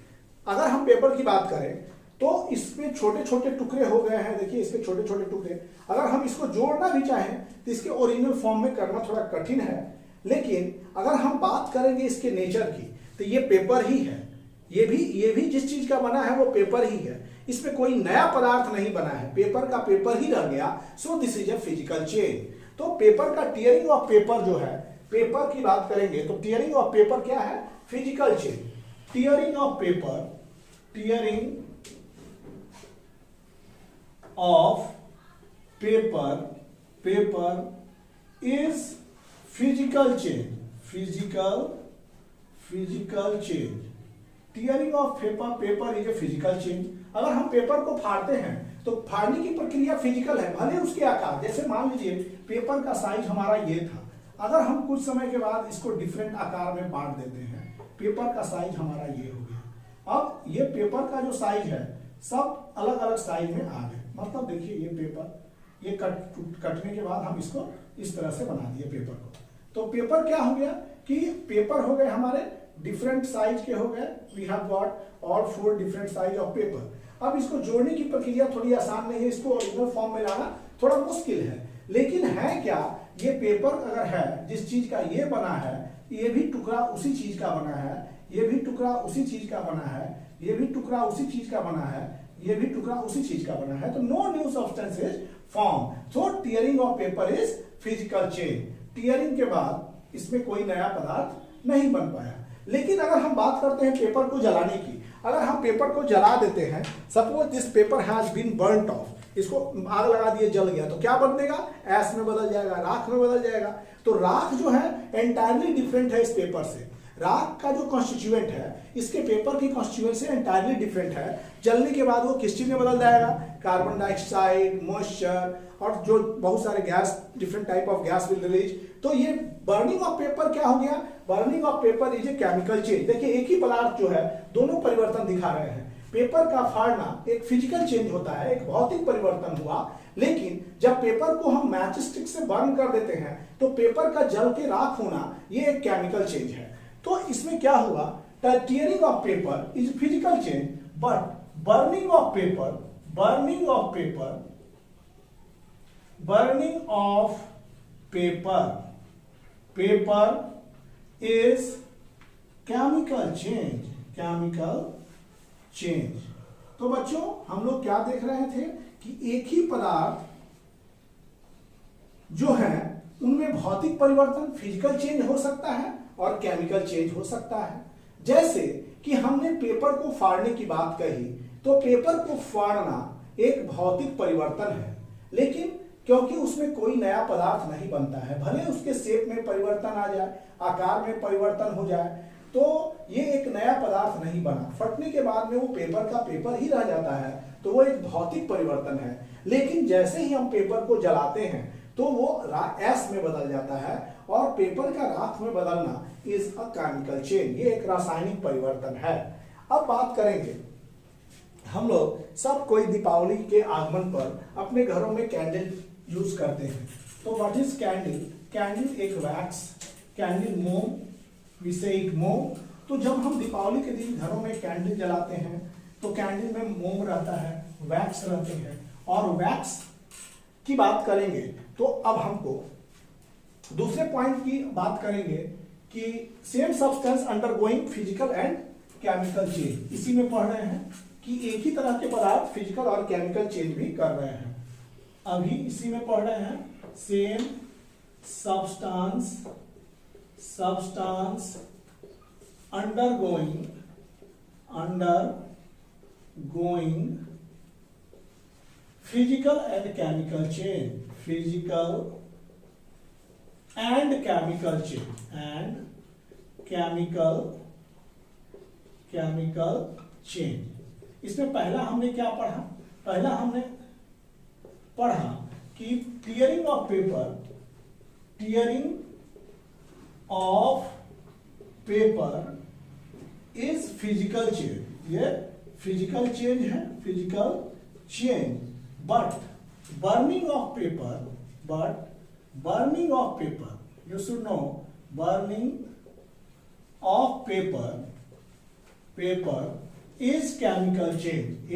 अगर हम पेपर की बात करें तो इसमें छोटे छोटे टुकड़े हो गए हैं, देखिए इसके छोटे छोटे टुकड़े, अगर हम इसको जोड़ना भी चाहें तो इसके ओरिजिनल फॉर्म में करना थोड़ा कठिन है। लेकिन अगर हम बात करेंगे इसके नेचर की तो ये पेपर ही है, ये भी जिस चीज का बना है वो पेपर ही है, इसमें कोई नया पदार्थ नहीं बना है, पेपर का पेपर ही रह गया। So this is a physical change. तो पेपर का टीयरिंग ऑफ पेपर जो है, पेपर की बात करेंगे तो टीयरिंग ऑफ पेपर क्या है, physical change. Tearing of paper, tearing of paper, paper is physical change, physical change. Tearing of paper, paper is a physical change. अगर हम पेपर को फाड़ते हैं तो फाड़ने की प्रक्रिया फिजिकल है, भले उसके आकार, जैसे मान लीजिए पेपर का साइज हमारा ये था, अगर हम कुछ समय के बाद इसको डिफरेंट आकार में बांट देते हैं, पेपर का साइज हमारा ये हो गया। अब ये पेपर का जो साइज है सब अलग अलग साइज में आ गए, मतलब देखिए ये पेपर, ये कटने के बाद हम इसको इस तरह से बना दिए पेपर को। तो पेपर क्या हो गया कि पेपर हो गए हमारे डिफरेंट साइज के हो गए, we have got all 4 different size of paper. अब इसको जोड़ने की प्रक्रिया थोड़ी आसान नहीं है, इसको ओरिजिनल फॉर्म में लाना थोड़ा मुश्किल है, लेकिन है क्या, ये पेपर अगर है जिस चीज का ये बना है, ये भी टुकड़ा उसी चीज का बना है, ये भी टुकड़ा उसी चीज का बना है, ये भी टुकड़ा उसी चीज का बना है, ये भी टुकड़ा उसी चीज का बना है, तो no new substance is form. So tearing of paper is physical change. Tearing के बाद इसमें कोई नया पदार्थ नहीं बन पाया। लेकिन अगर हम बात करते हैं पेपर को जलाने की, अगर हम पेपर को जला देते हैं, suppose this paper has been burnt off, इसको आग लगा दिए जल गया, तो क्या बदलेगा, ऐश में बदल जाएगा, राख में बदल जाएगा। तो राख जो है एंटायरली डिफरेंट है इस पेपर से, राख का जो कॉन्स्टिट्यूएंट है इसके पेपर की कॉन्स्टिट्यूएंट से एंटायरली डिफरेंट है। जलने के बाद वो किस चीज में बदल जाएगा, कार्बन डाइऑक्साइड, मॉइस्चर और जो बहुत सारे gas, different type of gas will release. तो ये बर्निंग ऑफ पेपर क्या हो गया, burning of paper is a chemical change. देखिए एक ही पदार्थ जो है दोनों परिवर्तन दिखा रहे हैं। पेपर का फाड़ना एक फिजिकल चेंज होता है, एक भौतिक परिवर्तन हुआ, लेकिन जब पेपर को हम मैच स्टिक से बर्न कर देते हैं तो पेपर का जल के राख होना ये एक केमिकल चेंज है। तो इसमें क्या हुआ, tearing of paper is physical change, but burning of paper, burning of paper, burning of paper, paper is chemical change, chemical change. तो बच्चों हम लोग क्या देख रहे थे कि एक ही पदार्थ जो है उनमें भौतिक परिवर्तन, फिजिकल चेंज हो सकता है और केमिकल चेंज हो सकता है। जैसे कि हमने पेपर को फाड़ने की बात कही, तो पेपर को फाड़ना एक भौतिक परिवर्तन है, लेकिन क्योंकि उसमें कोई नया पदार्थ नहीं बनता है, भले उसके शेप में परिवर्तन आ जाए, आकार में परिवर्तन हो जाए, तो ये एक नया पदार्थ नहीं बना। फटने के बाद में वो पेपर का पेपर ही रह जाता है, तो वो एक भौतिक परिवर्तन है। लेकिन जैसे ही हम पेपर को जलाते हैं तो वो ऐश में बदल जाता है और पेपर का राख में बदलना इज अ केमिकल चेंज, ये एक रासायनिक परिवर्तन है। अब बात करेंगे, हम लोग सब कोई दीपावली के आगमन पर अपने घरों में कैंडल यूज करते हैं। तो व्हाट इज कैंडल, कैंडल एक वैक्स, कैंडल मोम, वी से इट मोम। तो जब हम दीपावली के दिन घरों में कैंडल जलाते हैं तो कैंडल में मोम रहता है, वैक्स रहते हैं, और वैक्स की बात करेंगे तो अब हमको दूसरे पॉइंट की बात करेंगे कि same substance undergoing physical and chemical change. इसी में पढ़ रहे हैं कि एक ही तरह के पदार्थ फिजिकल और केमिकल चेंज भी कर रहे हैं। अभी इसी में पढ़ रहे हैं same substance undergoing physical and chemical change, physical and chemical change, and chemical change. इसमें पहला हमने क्या पढ़ा, पहला हमने पढ़ा कि tearing of paper, tearing of paper is physical change, ये फिजिकल चेंज है, physical change, but burning of paper, you should know, burning of paper is chemical change,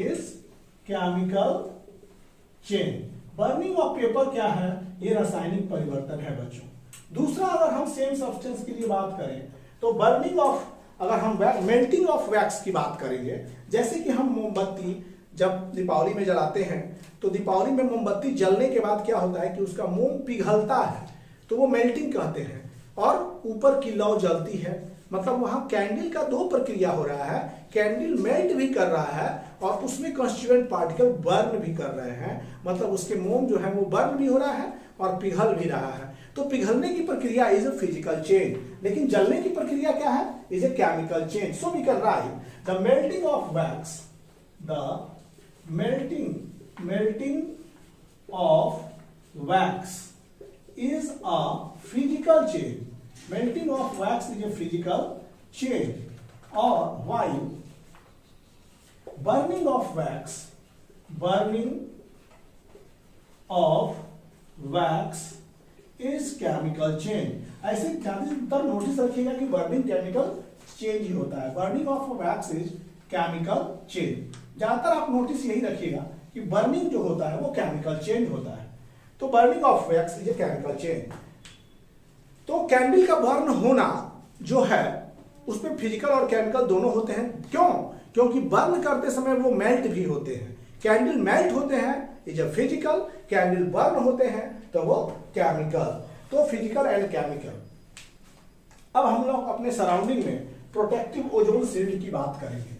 burning of paper क्या है? ये रासायनिक परिवर्तन है बच्चों। दूसरा, अगर हम सेम सब्सटेंस के लिए बात करें तो बर्निंग ऑफ, अगर हम मेल्टिंग ऑफ वैक्स की बात करेंगे, जैसे कि हम मोमबत्ती जब दीपावली में जलाते हैं तो दीपावली में मोमबत्ती जलने के बाद क्या होता है कि उसका मोम पिघलता है, तो वो मेल्टिंग कहते हैं, और ऊपर की लौ जलती है, मतलब वहां कैंडल का दो प्रक्रिया हो रहा है, कैंडल मेल्ट भी कर रहा है और उसमें कॉन्स्टिट्यूएंट पार्टिकल बर्न भी कर रहे हैं, मतलब उसके मोम जो है वो बर्न भी हो रहा है और पिघल भी रहा है। तो पिघलने की प्रक्रिया इज अ फिजिकल चेंज, लेकिन जलने की प्रक्रिया क्या है? Is a chemical change. So we can write the melting of wax, the melting of wax is a physical change. Melting of wax is a physical change. Or while burning of wax is chemical change. ऐसे ज्यादातर notice रखिएगा कि burning chemical change ही होता है, burning of wax is chemical change. ज्यादातर आप notice यही रखिएगा कि बर्निंग जो होता है वो केमिकल चेंज होता है। तो burning of wax is a chemical change. तो कैंडल का बर्न होना जो है उसमें फिजिकल और केमिकल दोनों होते हैं। क्यों? क्योंकि बर्न करते समय वो मेल्ट भी होते हैं। कैंडल मेल्ट होते हैं is a physical, candle burn होते हैं तो वो केमिकल। तो फिजिकल एंड केमिकल। अब हम लोग अपने सराउंडिंग में प्रोटेक्टिव ओजोन शील्ड की बात करेंगे,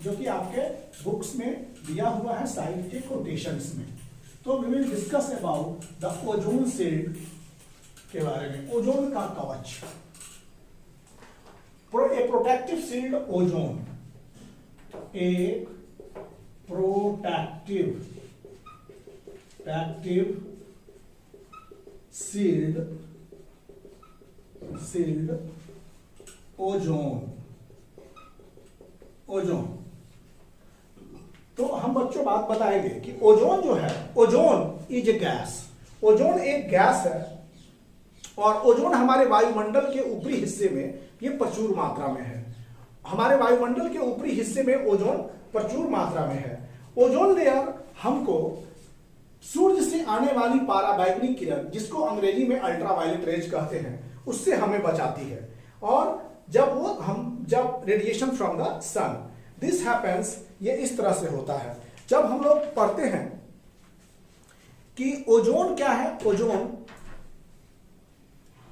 जो कि आपके बुक्स में दिया हुआ है साइड के कोटेशंस में। तो we will discuss about the ozone shield के बारे में। ओजोन का कवच, ए प्रोटेक्टिव शील्ड ओजोन, एक प्रोटेक्टिव शील्ड ओजोन। तो हम बच्चों बात बताएंगे कि ओजोन जो है, ozone is a gas, ozone एक गैस है और ओजोन हमारे वायुमंडल के ऊपरी हिस्से में ये प्रचुर मात्रा में है। हमारे वायुमंडल के ऊपरी हिस्से में ओजोन प्रचुर मात्रा में है। ओजोन लेयर हमको सूर्य से आने वाली पराबैंगनी किरण, जिसको अंग्रेजी में अल्ट्रावायलेट रेज कहते हैं, उससे हमें बचाती है। और जब radiation from the sun, this happens, ये इस तरह से होता है। जब हम लोग पढ़ते हैं कि ओजोन क्या है, ओजोन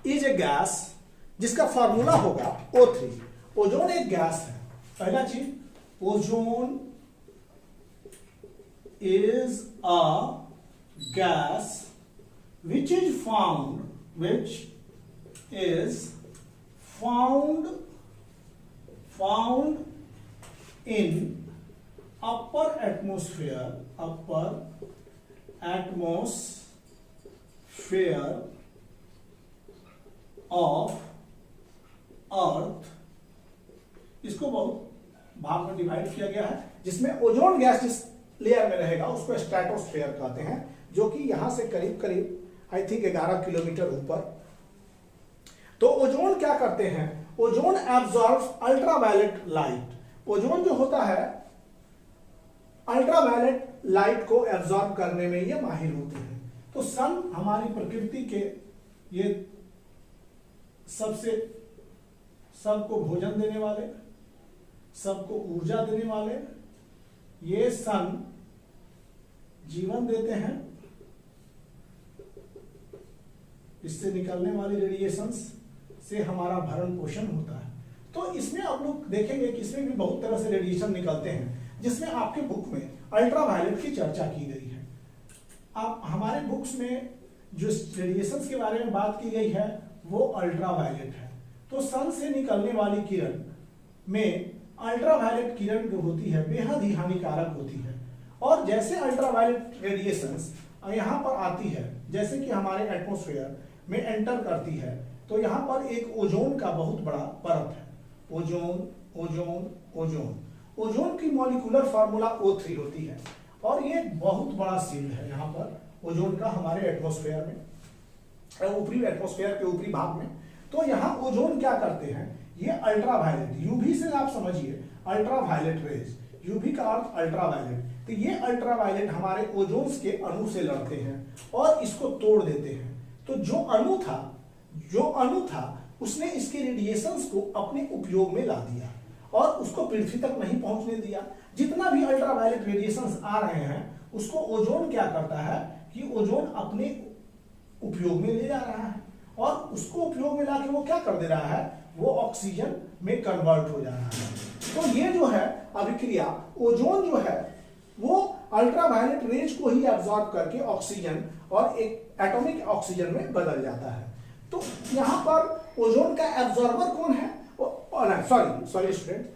इज ए गैस जिसका फॉर्मूला होगा O3। ओजोन एक गैस है, पहला चीज, ozone is a gas which is found in upper atmosphere of अर्थ। इसको बहुत भाग में डिवाइड किया गया है, जिसमें ओजोन गैस जिस लेयर में रहेगा उसको स्ट्रेटोस्फेयर कहते हैं, जो कि यहां से करीब करीब आई थिंक 11 किलोमीटर ऊपर। तो ओजोन क्या करते हैं? Ozone absorbs ultraviolet light. Ozone जो होता है अल्ट्रावायलेट लाइट को एब्जॉर्ब करने में ये माहिर होते हैं। तो सन हमारी प्रकृति के ये सबको भोजन देने वाले, सबको ऊर्जा देने वाले, ये सन जीवन देते हैं। इससे निकलने वाली रेडिएशंस से हमारा भरण पोषण होता है। तो इसमें आप लोग देखेंगे कि इसमें भी बहुत तरह से रेडिएशन निकलते हैं, जिसमें आपके बुक में अल्ट्रावायलेट की चर्चा की गई है। आप हमारे बुक्स में जो रेडिएशंस के बारे में बात की गई है वो अल्ट्रावायलेट है। तो सन से निकलने वाली किरण में अल्ट्रावायलेट किरण जो होती है बेहद ही हानिकारक होती है। और जैसे अल्ट्रावायलेट रेडिएशंस यहां पर आती है, जैसे कि हमारे एटमॉस्फेयर में एंटर करती है, तो यहाँ पर एक ओजोन का बहुत बड़ा परत है, ओजोन ओजोन ओजोन। ओजोन की मॉलिक्यूलर फार्मूला O3 होती है और ये बहुत बड़ा शील्ड है यहाँ पर ओजोन का हमारे एटमॉस्फेयर में, ऊपरी एटमॉस्फेयर के ऊपरी भाग में। तो यहाँ ओजोन क्या करते हैं, ये अल्ट्रावायलेट, यूवी से आप समझिए अल्ट्रावायलेट रेज, यूवी का अर्थ अल्ट्रावायलेट, तो ये अल्ट्रावायलेट हमारे ओजोन के अणु से लड़ते हैं और इसको तोड़ देते हैं। तो जो अणु था उसने इसके रेडिएशंस को अपने उपयोग में ला दिया और उसको पृथ्वी तक नहीं पहुंचने दिया। जितना भी अल्ट्रावायलेट रेडिएशंस आ रहे हैं उसको ओजोन क्या करता है कि ओजोन अपने उपयोग में ले जा रहा है और उसको उपयोग में लाके वो क्या कर दे रहा है, वो ऑक्सीजन में कन्वर्ट हो जा रहा है। तो ये जो है अभिक्रिया, ओजोन जो है वो अल्ट्रावायलेट रेज को ही एब्जॉर्ब करके ऑक्सीजन और एक एटॉमिक ऑक्सीजन में बदल जाता है। तो यहाँ पर ओजोन का एब्जॉर्बर कौन है, सॉरी स्टूडेंट,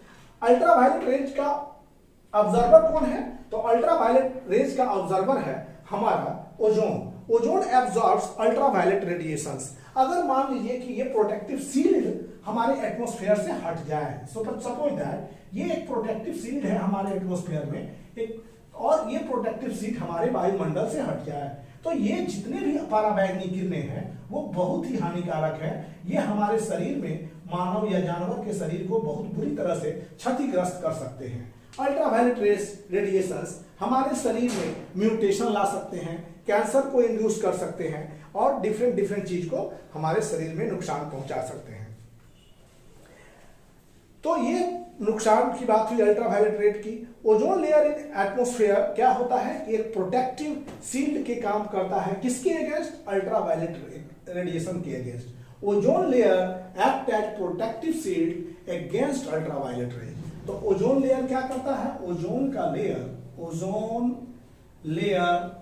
अल्ट्रावायलेट रेज का ऑब्जर्वर कौन है, तो अल्ट्रावायलेट रेज का ऑब्जर्वर है हमारा ozone. Ozone absorbs ultraviolet radiations. अगर मान लीजिए कि ये प्रोटेक्टिव शील्ड हमारे एटमॉस्फेयर से हट जाए, सपोज दैट ये एक प्रोटेक्टिव शील्ड है हमारे एटमॉस्फेयर में एक, और ये प्रोटेक्टिव शील्ड हमारे वायुमंडल से हट जाए, तो ये जितने भी पराबैंगनी किरणें हैं वो बहुत ही हानिकारक है। ये हमारे शरीर में, मानव या जानवर के शरीर को बहुत बुरी तरह से क्षतिग्रस्त कर सकते हैं। अल्ट्रावायलेट रेडिएशंस हमारे शरीर में म्यूटेशन ला सकते हैं, कैंसर को इंड्यूस कर सकते हैं और डिफरेंट चीज को हमारे शरीर में नुकसान पहुंचा सकते हैं। तो ये नुकसान की बात हुई अल्ट्रावायलेट रेड की। ओजोन लेयर इन एटमॉस्फेयर क्या होता है कि एक प्रोटेक्टिव शील्ड के काम करता है, किसके अगेंस्ट, अल्ट्रावायलेट रेडिएशन के against. Ozone layer act as protective shield against ultraviolet rays. तो ओजोन लेयर क्या करता है, ozone layer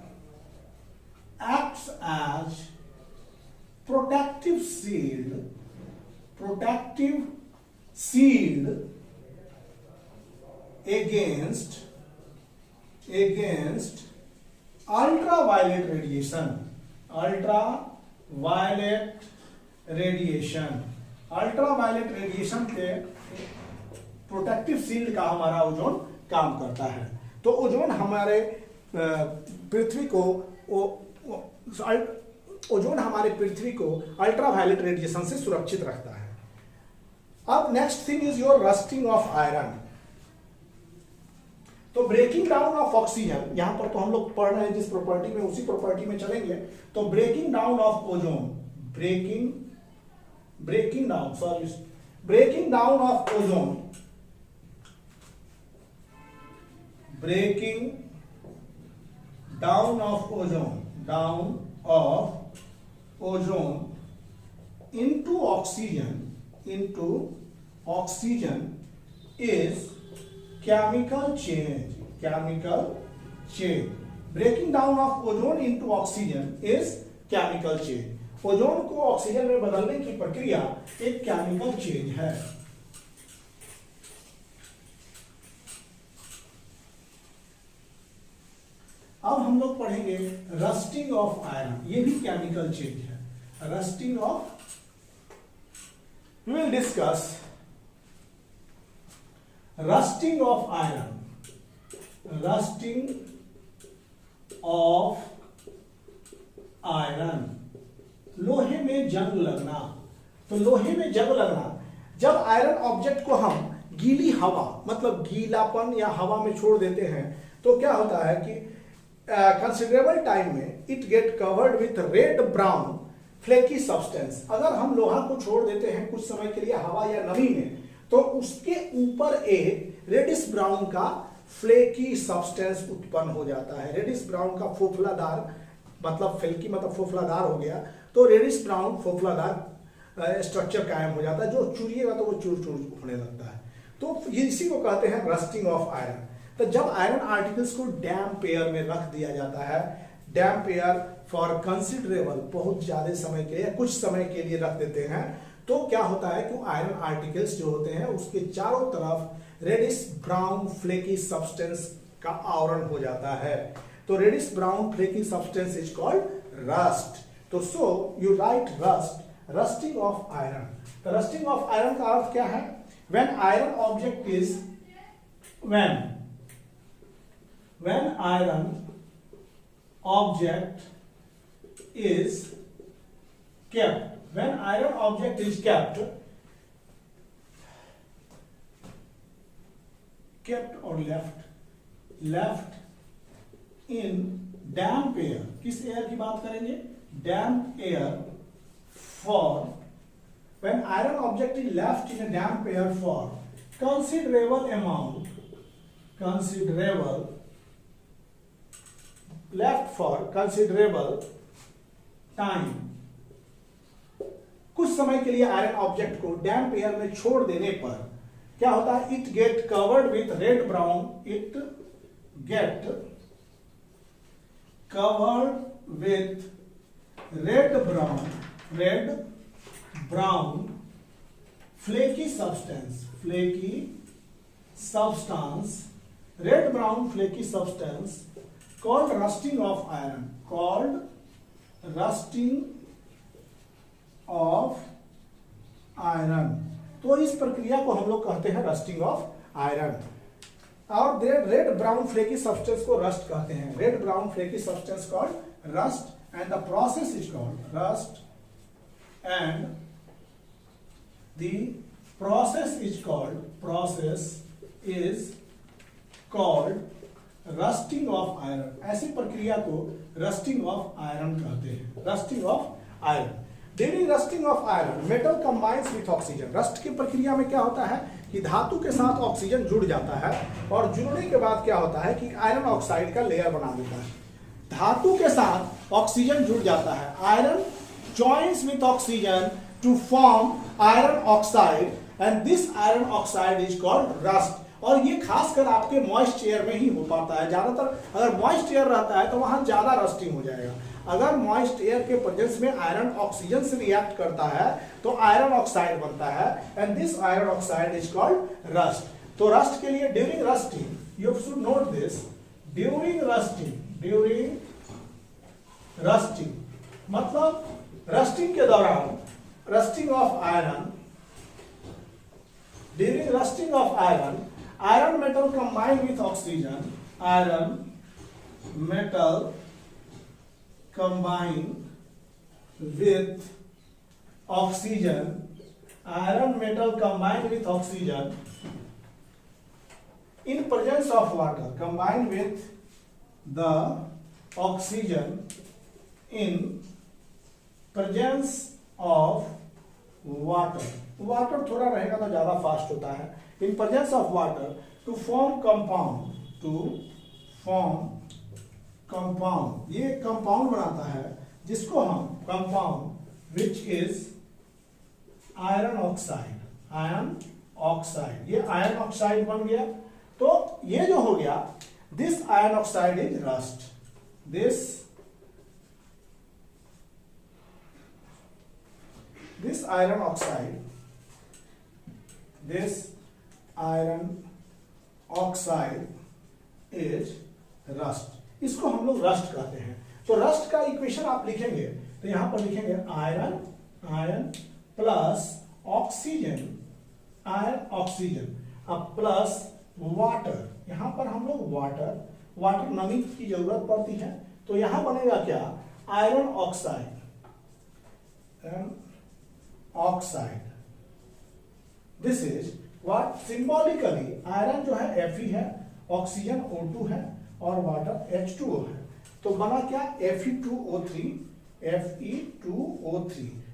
acts as protective shield against ultraviolet radiation। Ultraviolet radiation के प्रोटेक्टिव शील्ड का हमारा ओजोन काम करता है। तो ओजोन हमारे पृथ्वी को अल्ट्रावायलेट रेडिएशन से सुरक्षित रखता है। अब next thing is your rusting of iron. तो ब्रेकिंग डाउन ऑफ ऑक्सीजन, यहां पर तो हम लोग पढ़ रहे हैं जिस प्रॉपर्टी में उसी प्रॉपर्टी में चलेंगे। तो breaking down of ozone, breaking down of ozone, breaking down of ozone into oxygen is chemical change। breaking down of ozone into oxygen is chemical change। Ozone को ऑक्सीजन में बदलने की प्रक्रिया एक केमिकल चेंज है। अब हम लोग पढ़ेंगे रस्टिंग ऑफ आयरन, ये भी केमिकल चेंज है। Rusting of, we will discuss rusting of iron, लोहे में जंग लगना। तो लोहे में जंग लगना, जब आयरन ऑब्जेक्ट को हम गीली हवा, मतलब गीलापन या हवा में छोड़ देते हैं, तो क्या होता है कि कंसिडरेबल टाइम में it get covered with red brown flaky substance. अगर हम लोहा को छोड़ देते हैं कुछ समय के लिए हवा या नमी में, तो उसके ऊपर एक रेडिश ब्राउन का फ्लेकी सब्सटेंस उत्पन्न हो जाता है। रेडिश ब्राउन का फोफलादार, मतलब फ्लेकी मतलब फोफलादार हो गया, तो रेडिश ब्राउन फोफलादार स्ट्रक्चर कायम हो जाता है। जो चुरिएगा तो वो चूर चूर होने लगता है। तो इसी को कहते हैं रस्टिंग ऑफ आयरन। तो जब आयरन आर्टिकल्स को डैम्प एयर में रख दिया जाता है, डैम्प एयर फॉर कंसिडरेबल, बहुत ज्यादा समय के लिए, कुछ समय के लिए रख देते हैं, तो क्या होता है कि आयरन आर्टिकल्स जो होते हैं उसके चारों तरफ रेडिश ब्राउन फ्लेकी सब्सटेंस का आवरण हो जाता है। तो reddish brown flaky substance is called rust. तो so you write rust, rusting of iron. तो रस्टिंग ऑफ आयरन का अर्थ क्या है? When iron object is when iron object is kept or left in damp air, किस air की बात करेंगे? damp air for when iron object is left in a damp air for considerable time, कुछ समय के लिए आयरन ऑब्जेक्ट को डैम्प air में छोड़ देने पर क्या होता है? It get covered with red brown flaky substance, red brown flaky substance called rusting of iron, तो इस प्रक्रिया को हम लोग कहते हैं रस्टिंग ऑफ आयरन। और रेड ब्राउन फ्लेकी सब्सटेंस को रस्ट कहते हैं, red brown flaky substance called rust and the process is called rust and the process is called rusting of iron. ऐसी प्रक्रिया को रस्टिंग ऑफ आयरन कहते हैं, rusting of iron. During rusting of iron metal combines with oxygen. Rust की प्रक्रिया में क्या होता है कि धातु के साथ ऑक्सीजन जुड़ जाता है और जुड़ने के बाद क्या होता है कि आयरन ऑक्साइड का लेयर बना देता है। धातु के साथ ऑक्सीजन जुड़ जाता है, iron joins with oxygen to form iron oxide and this iron oxide is called rust. और ये खासकर आपके मॉइस्ट एयर में ही हो पाता है। ज्यादातर अगर मॉइस्ट एयर रहता है तो वहां ज्यादा रस्टिंग हो जाएगा। अगर मॉइस्ट एयर के प्रेजेंस में आयरन ऑक्सीजन से रिएक्ट करता है तो आयरन ऑक्साइड बनता है and this iron oxide is called rust. तो रस्ट के लिए during rusting you should note this, during rusting मतलब रस्टिंग के दौरान, rusting of iron, during rusting of iron iron metal combined with oxygen, iron metal combined with oxygen, iron metal combined with oxygen in presence of water, combined with the oxygen in presence of water, water थोड़ा रहेगा तो ज्यादा fast होता है, in presence of water to form compound, ये compound बनाता है जिसको हम compound which is iron oxide, ये आयरन ऑक्साइड बन गया। तो ये जो हो गया, this iron oxide is rust, this iron oxide is rust, इसको हम लोग रस्ट कहते हैं। तो रस्ट का इक्वेशन आप लिखेंगे तो यहां पर लिखेंगे आयरन प्लस ऑक्सीजन, अब प्लस वाटर, यहां पर हम लोग वाटर नमी की जरूरत पड़ती है तो यहां बनेगा क्या? Iron oxide. This is what symbolically iron जो है Fe है, ऑक्सीजन O2 है और वाटर H2O है, तो बना क्या? Fe2O3,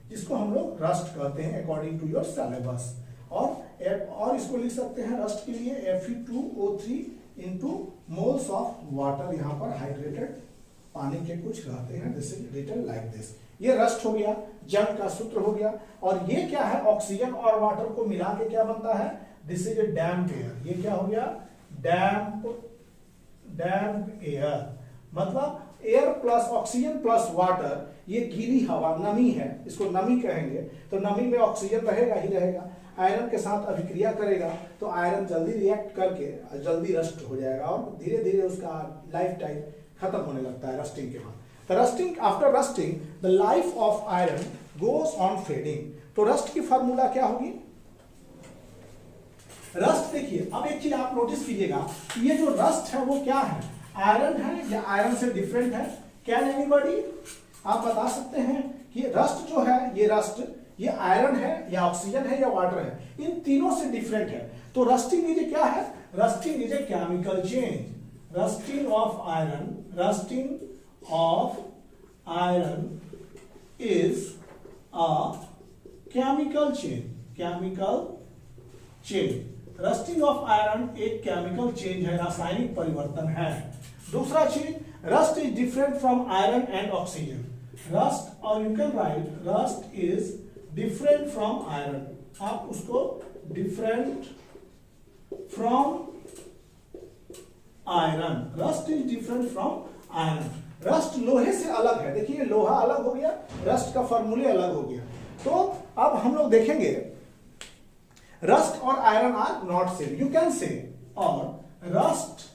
जिसको हम लोग रस्ट कहते हैं अकॉर्डिंग टू योर सिलेबस। और इसको लिख सकते हैं रस्ट के लिए Fe2O3 into moles of water, यहाँ पर हाइड्रेटेड पानी के कुछ रहते हैं, this is written like this. ये रस्ट हो गया, जंग का सूत्र हो गया। और ये क्या है? ऑक्सीजन और वाटर को मिला के क्या बनता है? This is A damp air. ये क्या हो गया? डैम्प एयर, मतलब air plus oxygen plus water, ये गीली हवा, नमी है, इसको नमी कहेंगे। तो नमी में ऑक्सीजन रहेगा ही रहेगा, आयरन के साथ अभिक्रिया करेगा तो आयरन जल्दी रिएक्ट करके जल्दी रस्ट हो जाएगा और धीरे धीरे उसका लाइफ टाइम खत्म होने लगता है रस्टिंग के बाद। Rusting, after rusting the life of iron goes on fading. तो रस्ट की फार्मूला क्या होगी? रस्ट देखिए, अब एक चीज आप नोटिस कीजिएगा, ये जो रस्ट है वो क्या है? आयरन है या आयरन से डिफरेंट है? कैन एनीबॉडी आप बता सकते हैं कि रस्ट जो है, ये रस्ट, ये आयरन है या ऑक्सीजन है या वाटर है? इन तीनों से डिफरेंट है। तो रस्टिंग इज क्या है? Rusting is a chemical change. Rusting of iron, rusting of iron is a chemical change, chemical change. Rusting of iron एक केमिकल चेंज है, रासायनिक परिवर्तन है। दूसरा चीज, rust is different from iron and oxygen. Rust, और you can write rust is different from iron, आप उसको different from iron, rust is different from iron. Rust लोहे से अलग है, देखिए लोहा अलग हो गया, रस्ट का फॉर्मूले अलग हो गया। तो अब हम लोग देखेंगे रस्ट और iron are not same, you can say, और रस्ट,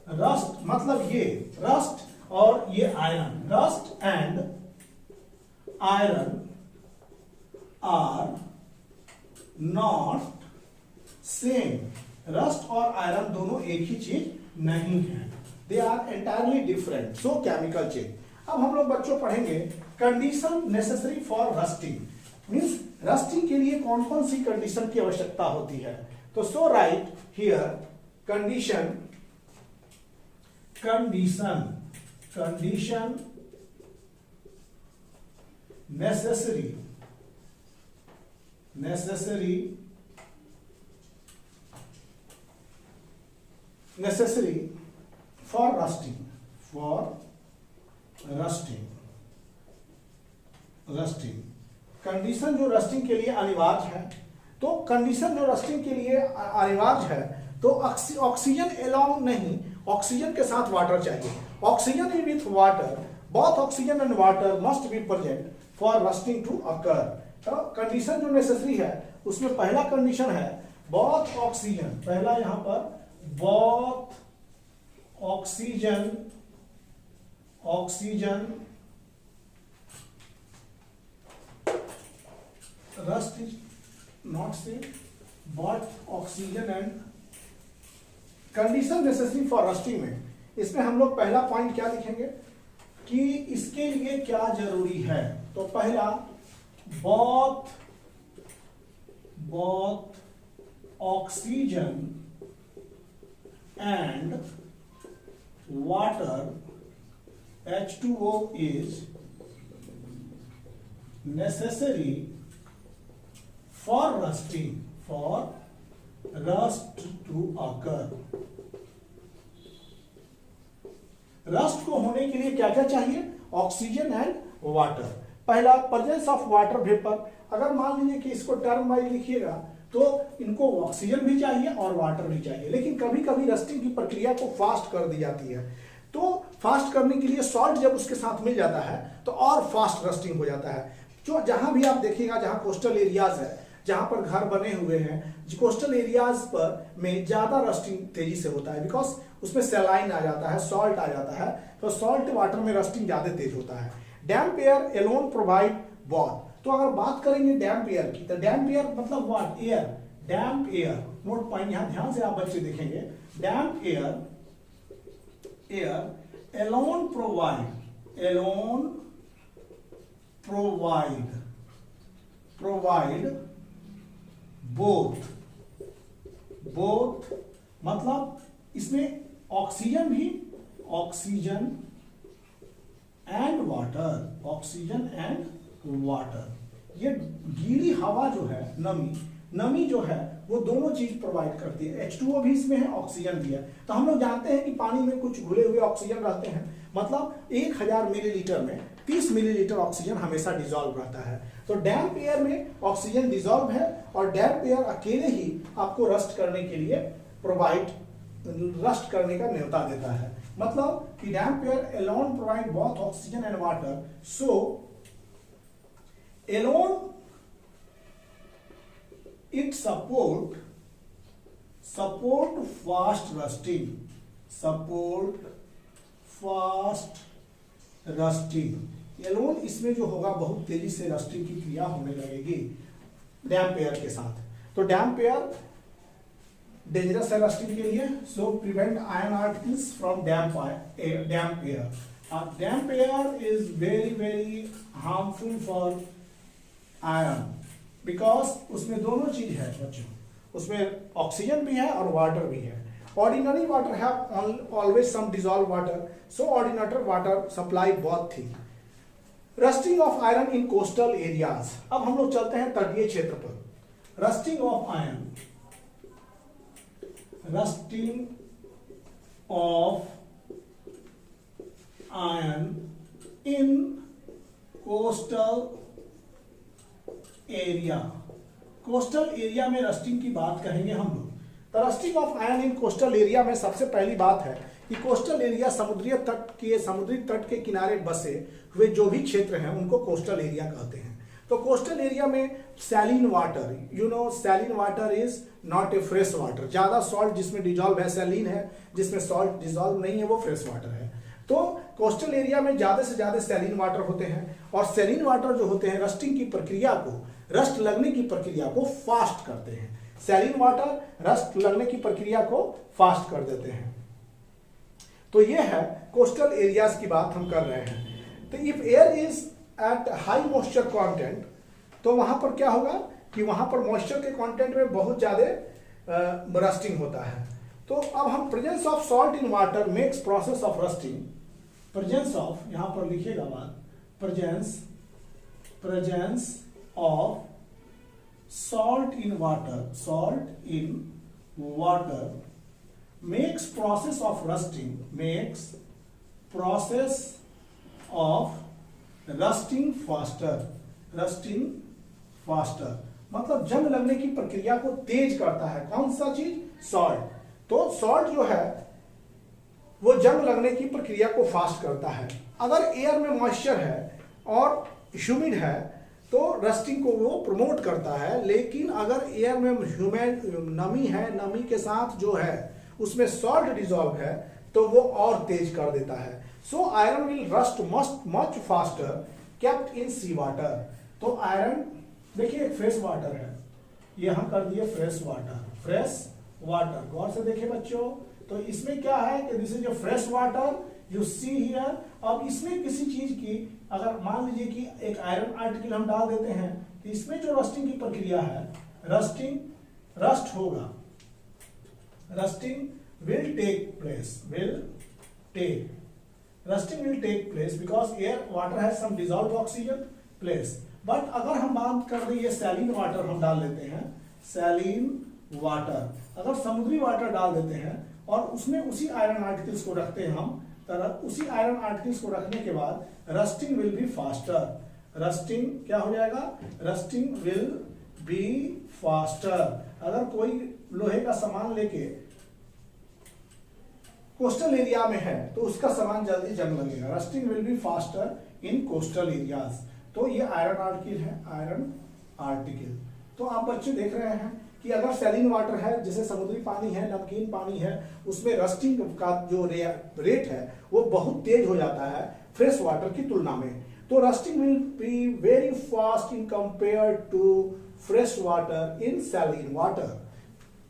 रस्ट मतलब ये रस्ट और ये iron, rust and iron are not same. Rust और आयरन दोनों एक ही चीज नहीं है, they are entirely different, so chemical change. अब हम लोग बच्चों पढ़ेंगे condition necessary for rusting, means rusting के लिए कौन कौन सी कंडीशन की आवश्यकता होती है। तो so write here condition, condition, condition necessary, necessary, necessary for rusting, for rusting, rusting condition जो रस्टिंग के लिए अनिवार्य है। तो कंडीशन जो रस्टिंग के लिए अनिवार्य है, तो ऑक्सीजन एलोंग नहीं, ऑक्सीजन के साथ वाटर चाहिए। Oxygen with water, both oxygen and water must be present for rusting to occur. तो कंडीशन जो नेसेसरी है उसमें पहला कंडीशन है बोथ ऑक्सीजन, पहला यहां पर both oxygen, oxygen, rust is not same, both oxygen and condition necessary for rusting में, इसमें हम लोग पहला पॉइंट क्या लिखेंगे कि इसके लिए क्या जरूरी है। तो पहला both, both oxygen and water H2O is necessary for rusting, for rust to occur। Rust को होने के लिए क्या क्या चाहिए? Oxygen and water. पहला प्रेजेंस ऑफ वाटर वेपर, अगर मान लीजिए कि इसको टर्म वाइज लिखिएगा तो इनको ऑक्सीजन भी चाहिए और वाटर भी चाहिए, लेकिन कभी कभी रस्टिंग की प्रक्रिया को फास्ट कर दी जाती है। तो फास्ट करने के लिए सॉल्ट जब उसके साथ मिल जाता है तो और फास्ट रस्टिंग हो जाता है। जो जहां भी आप देखिएगा, जहां कोस्टल एरियाज है, जहां पर घर बने हुए हैं, कोस्टल एरियाज पर में ज्यादा रस्टिंग तेजी से होता है, बिकॉज उसमें सैलाइन आ जाता है, सॉल्ट आ जाता है, तो सॉल्ट वाटर में रस्टिंग ज्यादा तेज होता है। Damp air alone provide both. तो अगर बात करेंगे डैम्प एयर की, तो डैम्प एयर मतलब what? Air, damp air, note point यहां ध्यान से आप बच्चे देखेंगे, damp air, air alone provide, alone provide, provide both, both मतलब इसमें ऑक्सीजन भी, oxygen and water, oxygen and water. ये गीली हवा जो है, नमी, नमी जो है वो दोनों चीज प्रोवाइड करती है। H2O भी इसमें है, ऑक्सीजन भी है। तो हम लोग जानते हैं कि पानी में कुछ घुले हुए ऑक्सीजन रहते हैं, मतलब 1000 मिलीलीटर में 30 मिलीलीटर ऑक्सीजन हमेशा डिजॉल्व रहता है। तो डैम्प एयर में ऑक्सीजन डिजॉल्व है और डैम्प एयर अकेले ही आपको रस्ट करने के लिए प्रोवाइड, रस्ट करने का न्योता देता है। मतलब कि damp air alone provide both oxygen and water, so alone it support fast rusting, support fast rusting alone इसमें जो होगा बहुत तेजी से रस्टिंग की क्रिया होने लगेगी डैम्प एयर के साथ। तो डैम्प एयर डेंजरस है रस्टिंग के लिए, so prevent iron articles from damp air. Damp air is very very harmful for iron because उसमें दोनों चीज है बच्चों, उसमें ऑक्सीजन भी है और वाटर भी है। Ordinary water have always some dissolve water, so ordinary water supply बहुत थी। Rusting of iron in coastal areas, अब हम लोग चलते हैं तटीय क्षेत्र पर। Rusting of iron, rusting of iron in coastal area. Coastal area में रस्टिंग की बात करेंगे हम लोग। तो rusting of iron in coastal area में सबसे पहली बात है कि कोस्टल एरिया समुद्री तट के किनारे बसे हुए जो भी क्षेत्र हैं उनको कोस्टल एरिया कहते हैं। तो कोस्टल एरिया में saline water, saline water is not a fresh water, ज्यादा सॉल्ट जिसमें डिजॉल्व है सैलिन है, जिसमें सॉल्ट डिजॉल्व नहीं है वो फ्रेश वाटर है। तो कोस्टल एरिया में ज्यादा से ज्यादा सैलिन वाटर होते हैं और सैलिन वाटर जो होते हैं रस्टिंग की प्रक्रिया को, रस्ट लगने की प्रक्रिया को फास्ट करते हैं। सैलिन वाटर रस्ट लगने की प्रक्रिया को फास्ट कर देते हैं। तो ये है कोस्टल एरियाज की बात हम कर रहे हैं। तो if air is at high moisture content, तो वहां पर क्या होगा कि वहां पर मॉइस्चर के कंटेंट में बहुत ज्यादा रस्टिंग होता है। तो अब हम presence of salt in water makes process of rusting, presence of, यहां पर लिखेगा बात, presence of salt in water makes process of rusting faster, मतलब जंग लगने की प्रक्रिया को तेज करता है। कौन सा चीज? सॉल्ट। तो सॉल्ट जो है वो जंग लगने की प्रक्रिया को फास्ट करता है। अगर एयर में मॉइस्चर है और ह्यूमिड है तो रस्टिंग को वो प्रमोट करता है, लेकिन अगर एयर में नमी है, नमी के साथ जो है उसमें सॉल्ट डिसॉल्व है तो वो और तेज कर देता है। So iron will rust much faster kept in sea water. तो आयरन देखिए एक फ्रेश वाटर है, यहां कर दिए फ्रेश वाटर, गौर से देखिए बच्चों। तो इसमें क्या है कि this is a fresh water you see here. अब इसमें किसी चीज की अगर मान लीजिए कि एक आयरन आर्टिकल हम डाल देते हैं तो इसमें जो रस्टिंग की प्रक्रिया है, रस्ट होगा, rusting will take place because air water has some dissolved oxygen place. But अगर हम बात कर रहे हैं सैलिन वाटर हम डाल लेते हैं, सैलिन वाटर, अगर समुद्री वाटर डाल देते हैं और उसमें उसी आयरन आर्टिकल्स को रखते हैं हम, उसी आयरन आर्टिकल्स को रखने के बाद rusting will be faster. Rusting क्या हो जाएगा? Rusting will be faster. अगर कोई लोहे का सामान लेके कोस्टल एरिया में है तो उसका सामान जल्दी जंग लगेगा। Rusting will be faster in coastal areas. तो ये आयरन आर्टिकल है, आयरन आर्टिकल। तो आप बच्चे देख रहे हैं कि अगर सैलिन वाटर है, जैसे समुद्री पानी है, नमकीन पानी है, उसमें रस्टिंग का जो रेट है वो बहुत तेज हो जाता है फ्रेश वाटर की तुलना में। तो rusting will be very fast in compare to fresh water in saline water.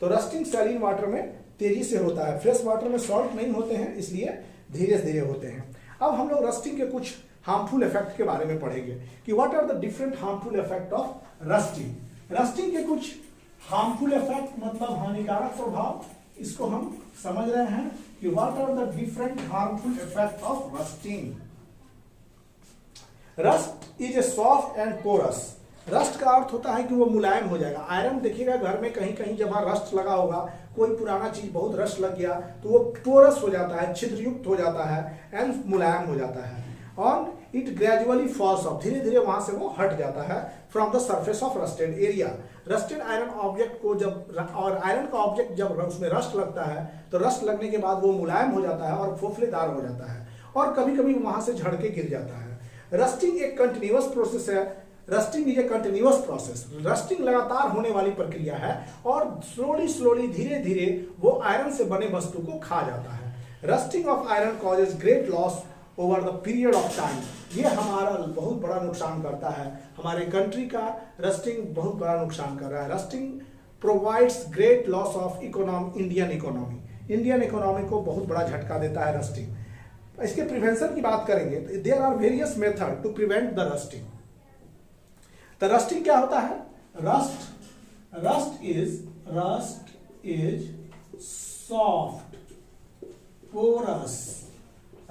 तो रस्टिंग सैलिन वाटर में तेजी से होता है, फ्रेश वाटर में सॉल्ट नहीं होते हैं इसलिए धीरे धीरे होते हैं। अब हम लोग रस्टिंग के कुछ हार्मफुल इफेक्ट के बारे में पढ़ेंगे कि what are the different harmful effect of rusting. Rusting के कुछ हार्मफुल इफेक्ट मतलब हानिकारक प्रभाव, इसको हम समझ रहे हैं कि what are the different harmful effect of rusting. Rust is a soft and porous. Rust का अर्थ होता है कि वो मुलायम हो जाएगा। आयरन देखिएगा घर में कहीं कहीं जब रस्ट लगा होगा, कोई पुराना चीज बहुत रस्ट लग गया तो वो पोरस हो जाता है, छिद्रयुक्त हो जाता है एंड मुलायम हो जाता है। और इट ग्रेजुअली फॉल्स ऑफ, धीरे धीरे वहां से वो हट जाता है from the surface of rusted area. Rusted iron object को जब, और आयरन का ऑब्जेक्ट जब उसमें रस्ट लगता है तो रस्ट लगने के बाद वो मुलायम हो जाता है और फोफलेदार हो जाता है और कभी कभी वहां से झड़ के गिर जाता है। रस्टिंग एक कंटिन्यूअस प्रोसेस है। Rusting is a continuous process. Rusting लगातार होने वाली प्रक्रिया है और स्लोली धीरे धीरे वो आयरन से बने वस्तु को खा जाता है। Rusting of iron causes great loss over the period of time. ये हमारा बहुत बड़ा नुकसान करता है, हमारे कंट्री का रस्टिंग बहुत बड़ा नुकसान कर रहा है। Rusting provides great loss of economy, Indian economy को बहुत बड़ा झटका देता है रस्टिंग। इसके प्रिवेंशन की बात करेंगे तो there are various method to prevent the rusting. तो रस्टिंग क्या होता है? Rust is soft porous.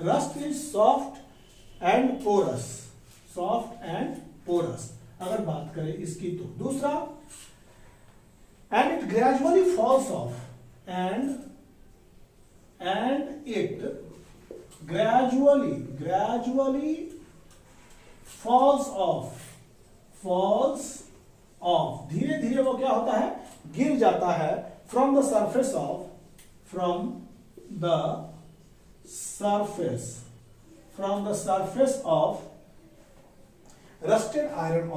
Rust is soft and porous अगर बात करें इसकी तो। दूसरा, and it gradually falls off, and it gradually falls off, धीरे धीरे वो क्या होता है? गिर जाता है। From the surface of rusted iron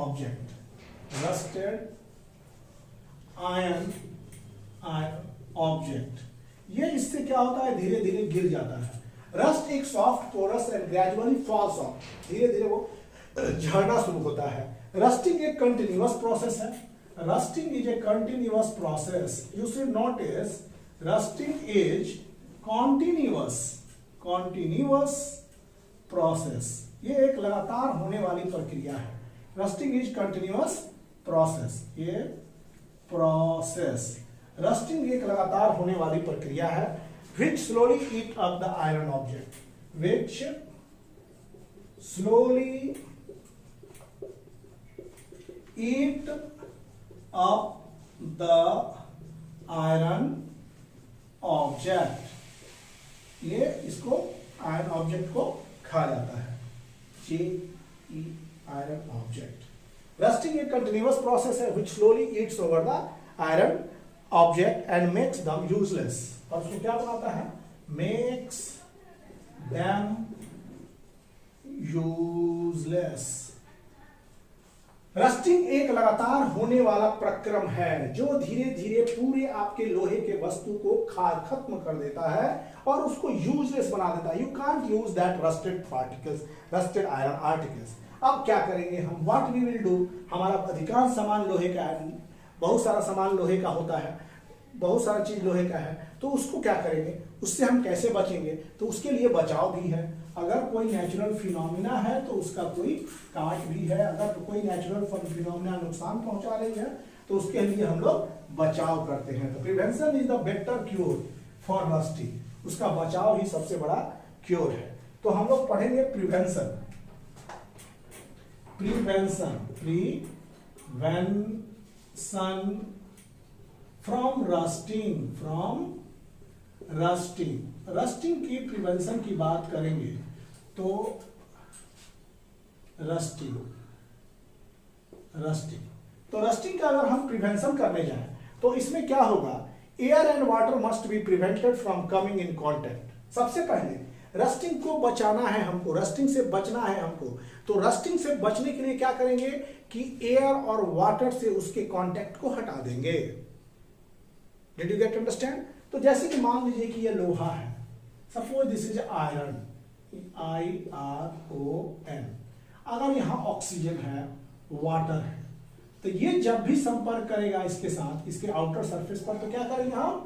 object, ये इससे क्या होता है? धीरे धीरे गिर जाता है। रस्ट एक soft porous and gradually falls off, धीरे धीरे वो झड़ना शुरू होता है। रस्टिंग एक कंटिन्यूअस प्रोसेस है। Rusting is a continuous process. You should notice rusting is continuous process. ये एक लगातार होने वाली प्रक्रिया है। Rusting is continuous process. ये प्रोसेस रस्टिंग एक लगातार होने वाली प्रक्रिया है। which slowly eat up the iron object, which slowly eat up the iron object, ये इसको आयरन ऑब्जेक्ट को खा जाता है। Iron object. रस्टिंग एक कंटिन्यूअस प्रोसेस है which slowly eats over the iron object and makes them useless, और उसको क्या बनाता है? makes them useless। रस्टिंग एक लगातार होने वाला प्रक्रम है जो धीरे धीरे पूरे आपके लोहे के वस्तु को खत्म कर देता है और उसको यूजलेस बना देता है। You can't use that rusted iron articles. अब क्या करेंगे हम? What we will do? हमारा अधिकांश सामान लोहे का है, बहुत सारा सामान लोहे का होता है, बहुत सारा चीज लोहे का है, तो उसको क्या करेंगे? उससे हम कैसे बचेंगे? तो उसके लिए बचाव भी है। अगर कोई नेचुरल फिनोमिना है तो उसका कोई काट भी है। अगर कोई नेचुरल फिनोमिना नुकसान पहुंचा रही है तो उसके लिए हम लोग बचाव करते हैं। तो prevention is the better cure for rusting. उसका बचाव ही सबसे बड़ा क्योर है। तो हम लोग पढ़ेंगे प्रिवेंशन फ्रॉम रस्टिंग की प्रिवेंशन की बात करेंगे तो रस्टिंग का अगर हम प्रिवेंशन करने जाएं तो इसमें क्या होगा? Air and water must be prevented from coming in contact. सबसे पहले रस्टिंग को बचाना है हमको, रस्टिंग से बचना है हमको। तो रस्टिंग से बचने के लिए क्या करेंगे कि एयर और वाटर से उसके कांटेक्ट को हटा देंगे। Did you get understand? तो जैसे कि मान लीजिए कि ये लोहा है, suppose this is iron, IRON। अगर यहां ऑक्सीजन है, वाटर है, तो ये जब भी संपर्क करेगा इसके साथ, इसके आउटर सरफेस पर, तो क्या करेंगे हम?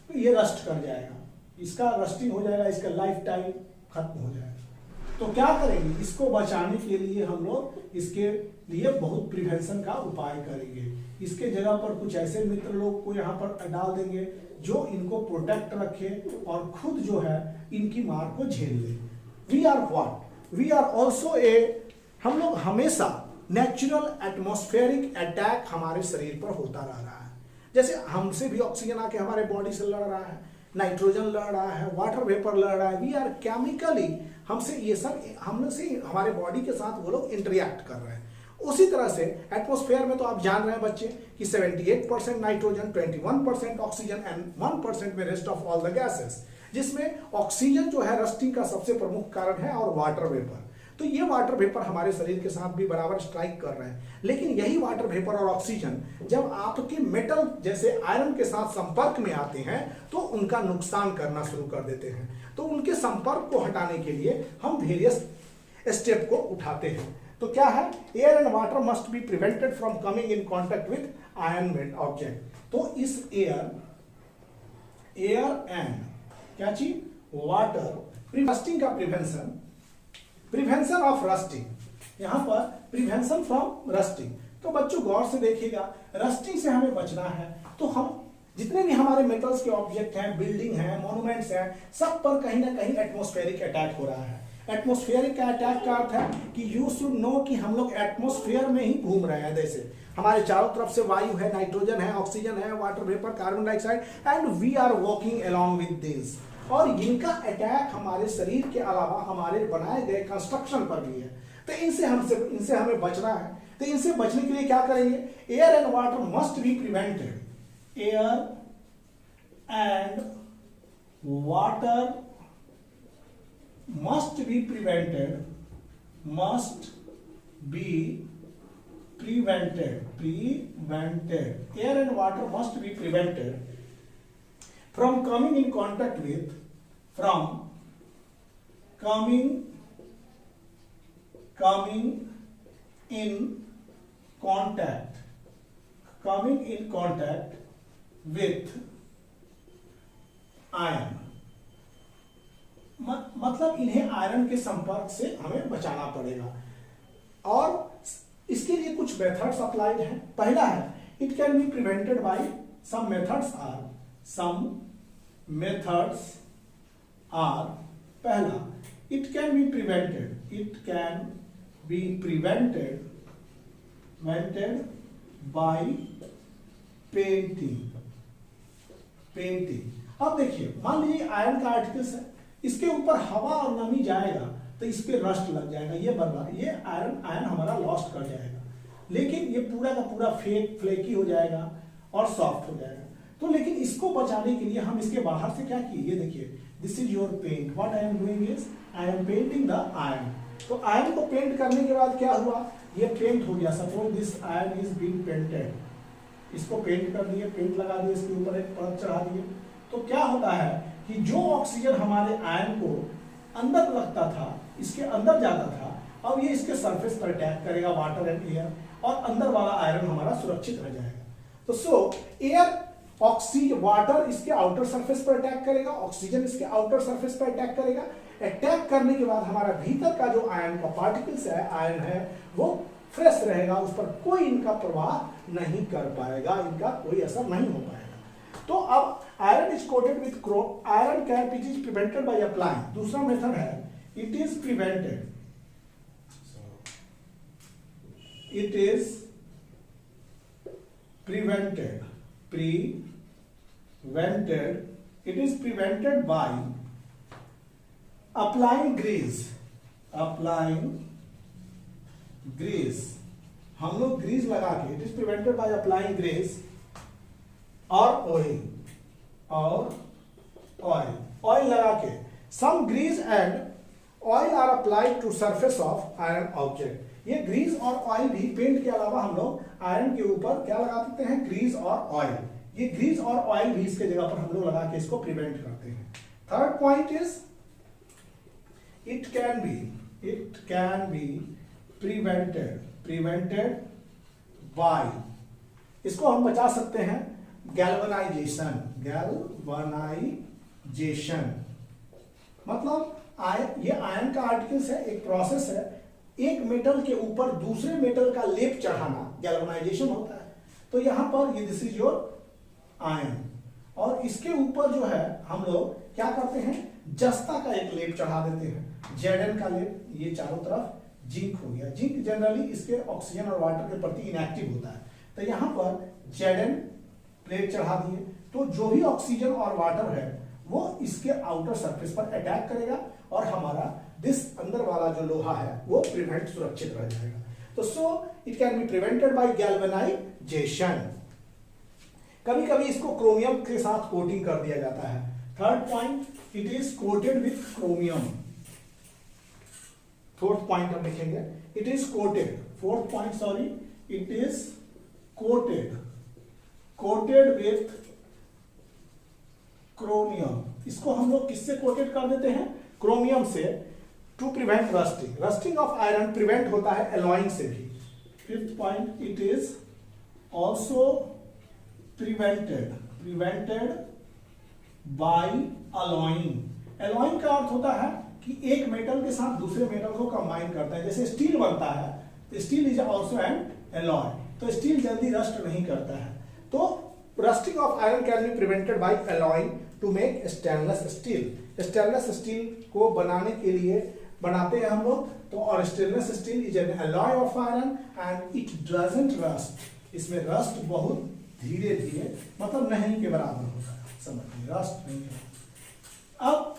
तो ये रस्ट कर जाएगा, इसका रस्टिंग हो जाएगा, इसका लाइफ टाइम खत्म हो जाएगा। तो क्या करेंगे? इसको बचाने के लिए हम लोग इसके लिए बहुत प्रिवेंशन का उपाय करेंगे। इसके जगह पर कुछ ऐसे मित्र लोग को यहाँ पर डाल देंगे जो इनको प्रोटेक्ट रखे और खुद जो है इनकी मार को झेल ले। We are what? We are also हम लोग हमेशा नेचुरल एटमॉस्फेरिक अटैक हमारे शरीर पर होता रह रहा है। जैसे हमसे भी ऑक्सीजन आके हमारे बॉडी से लड़ रहा है, नाइट्रोजन लड़ रहा है, वाटर वेपर लड़ रहा है। वी आर केमिकली, हमसे ये सब हमसे हमारे बॉडी के साथ वो लोग इंटरेक्ट कर रहे हैं। उसी तरह से एटमॉस्फेयर में तो आप जान रहे हैं बच्चे कि 78% नाइट्रोजन, 21% ऑक्सीजन एंड 1% में rest of all the gases, जिसमें ऑक्सीजन जो है रस्टिंग का सबसे प्रमुख कारण है और वाटर वेपर। तो ये वाटर वेपर हमारे शरीर के साथ भी बराबर स्ट्राइक कर रहे हैं, लेकिन यही वाटर वेपर और ऑक्सीजन जब आपके मेटल जैसे आयरन के साथ संपर्क में आते हैं तो उनका नुकसान करना शुरू कर देते हैं। तो उनके संपर्क को हटाने के लिए हम वेरियस स्टेप को उठाते हैं। तो क्या है, air and water must be prevented from coming in contact with ion object. तो इस एयर एंड क्या चीज, वाटर, रस्टिंग का प्रिवेंशन ऑफ रस्टिंग, यहां पर प्रिवेंशन फ्रॉम रस्टिंग। तो बच्चों गौर से देखिएगा, रस्टिंग से हमें बचना है तो हम जितने भी हमारे मेटल्स के ऑब्जेक्ट हैं, बिल्डिंग हैं, मॉन्यूमेंट्स हैं, सब पर कहीं ना कहीं एटमॉस्फेरिक अटैक हो रहा है। एटमॉस्फेरिक का अटैक का अर्थ है कि यू शुड नो कि हम लोग एटमॉस्फेयर में ही घूम रहे हैं। जैसे हमारे चारों तरफ से वायु है, नाइट्रोजन है, ऑक्सीजन है, water vapour, carbon dioxide, and we are walking along with this. और इनका अटैक हमारे शरीर के अलावा हमारे बनाए गए कंस्ट्रक्शन पर भी है। तो इनसे हमें बचना है। तो इनसे बचने के लिए क्या करेंगे, air and water must be prevented. Air and water must be prevented air and water must be prevented from coming in contact with coming in contact with iron। मतलब इन्हें आयरन के संपर्क से हमें बचाना पड़ेगा। और इसके लिए कुछ मेथड्स अप्लाइड हैं। पहला है, it can be prevented by some methods are पहला, it can be prevented by painting. अब देखिए, मान लीजिए आयरन का आर्टिकल्स है, इसके ऊपर हवा और नमी जाएगा तो इस पे रस्ट लग जाएगा, ये आयरन हमारा लॉस्ट कर जाएगा। लेकिन ये पूरा का पूरा फ्लेकी हो जाएगा और सॉफ्ट हो जाएगा। तो लेकिन इसको बचाने के लिए हम इसके बाहर से क्या किए, ये देखिए, this is your paint, what I am doing is I am painting the iron. तो आयरन को पेंट करने के बाद क्या हुआ, ये पेंट हो गया। Suppose this iron is being painted, इसको पेंट कर दिए, पेंट लगा दिए, इसके ऊपर एक परत चढ़ा दिए। तो क्या होता है कि जो ऑक्सीजन हमारे आयन को अंदर लगता था, इसके अंदर जाता था, अब ये इसके सरफेस पर अटैक करेगा, वाटर एंड एयर, और अंदर वाला आयरन हमारा सुरक्षित रह जाएगा। तो वाटर इसके आउटर सरफेस पर अटैक करेगा, ऑक्सीजन इसके आउटर सरफेस पर अटैक करेगा। अटैक करने के बाद हमारा भीतर का जो आयन का पार्टिकल्स है, आयन है, वो फ्रेश रहेगा, उस पर कोई इनका प्रभाव नहीं कर पाएगा, इनका कोई असर नहीं हो पाएगा। तो अब iron is coated with chrome, iron cap it is prevented by applying. दूसरा मेथड है, it is prevented by applying grease। हम लोग ग्रीस लगा के, it is prevented by applying grease और ऑयल लगा के। Some grease and oil are applied to surface of iron object. ये ग्रीस और ऑयल भी, पेंट के अलावा हम लोग आयरन के ऊपर क्या लगा देते हैं, ग्रीस और ऑयल। ये ग्रीस और ऑयल भी इसके जगह पर हम लोग लगा के इसको प्रिवेंट करते हैं। Third point is it can be prevented bye, इसको हम बचा सकते हैं गैल्वनाइजेशन। मतलब ये आयन का आर्टिकल्स है, एक प्रोसेस है, एक मेटल के ऊपर दूसरे मेटल का लेप चढ़ाना, गैल्वनाइजेशन होता है। तो यहां पर ये दिस इज योर आयन, और इसके ऊपर जो है हम लोग क्या करते हैं, जस्ता का एक लेप चढ़ा देते हैं, Zn का लेप। ये चारों तरफ जिंक हो गया। जिंक जनरली इसके ऑक्सीजन और वाटर के प्रति इनएक्टिव होता है। तो यहां पर Zn प्लेट चढ़ा दिए, तो जो भी ऑक्सीजन और वाटर है वो इसके आउटर सरफेस पर अटैक करेगा और हमारा दिस अंदर वाला जो लोहा है वो प्रिवेंट, सुरक्षित रह जाएगा। तो it can be prevented bye galvanisation. कभी कभी इसको क्रोमियम के साथ कोटिंग कर दिया जाता है। Third point, it is coated with chromium. Fourth point हम लिखेंगे, it is coated, fourth point sorry, it is coated, coated with chromium. इसको हम लोग किससे कोटेड कर देते हैं? क्रोमियम से, to prevent rusting. Rusting of iron prevent होता है एलॉइंग से भी। Fifth point, it is also prevented by alloying. Alloying का अर्थ होता है कि एक मेटल के साथ दूसरे मेटल को कंबाइन करता है। जैसे स्टील बनता है, steel is also an alloy, तो स्टील जल्दी रस्ट नहीं करता है। तो rusting of iron can be prevented by alloying to make stainless steel. Stainless steel को बनाने के लिए बनाते हैं हम लोग, तो और stainless steel is an alloy of iron and it doesn't rust. इसमें रस्ट बहुत धीरे धीरे, मतलब नहीं के बराबर होता है, समझिए, रस्ट नहीं है। अब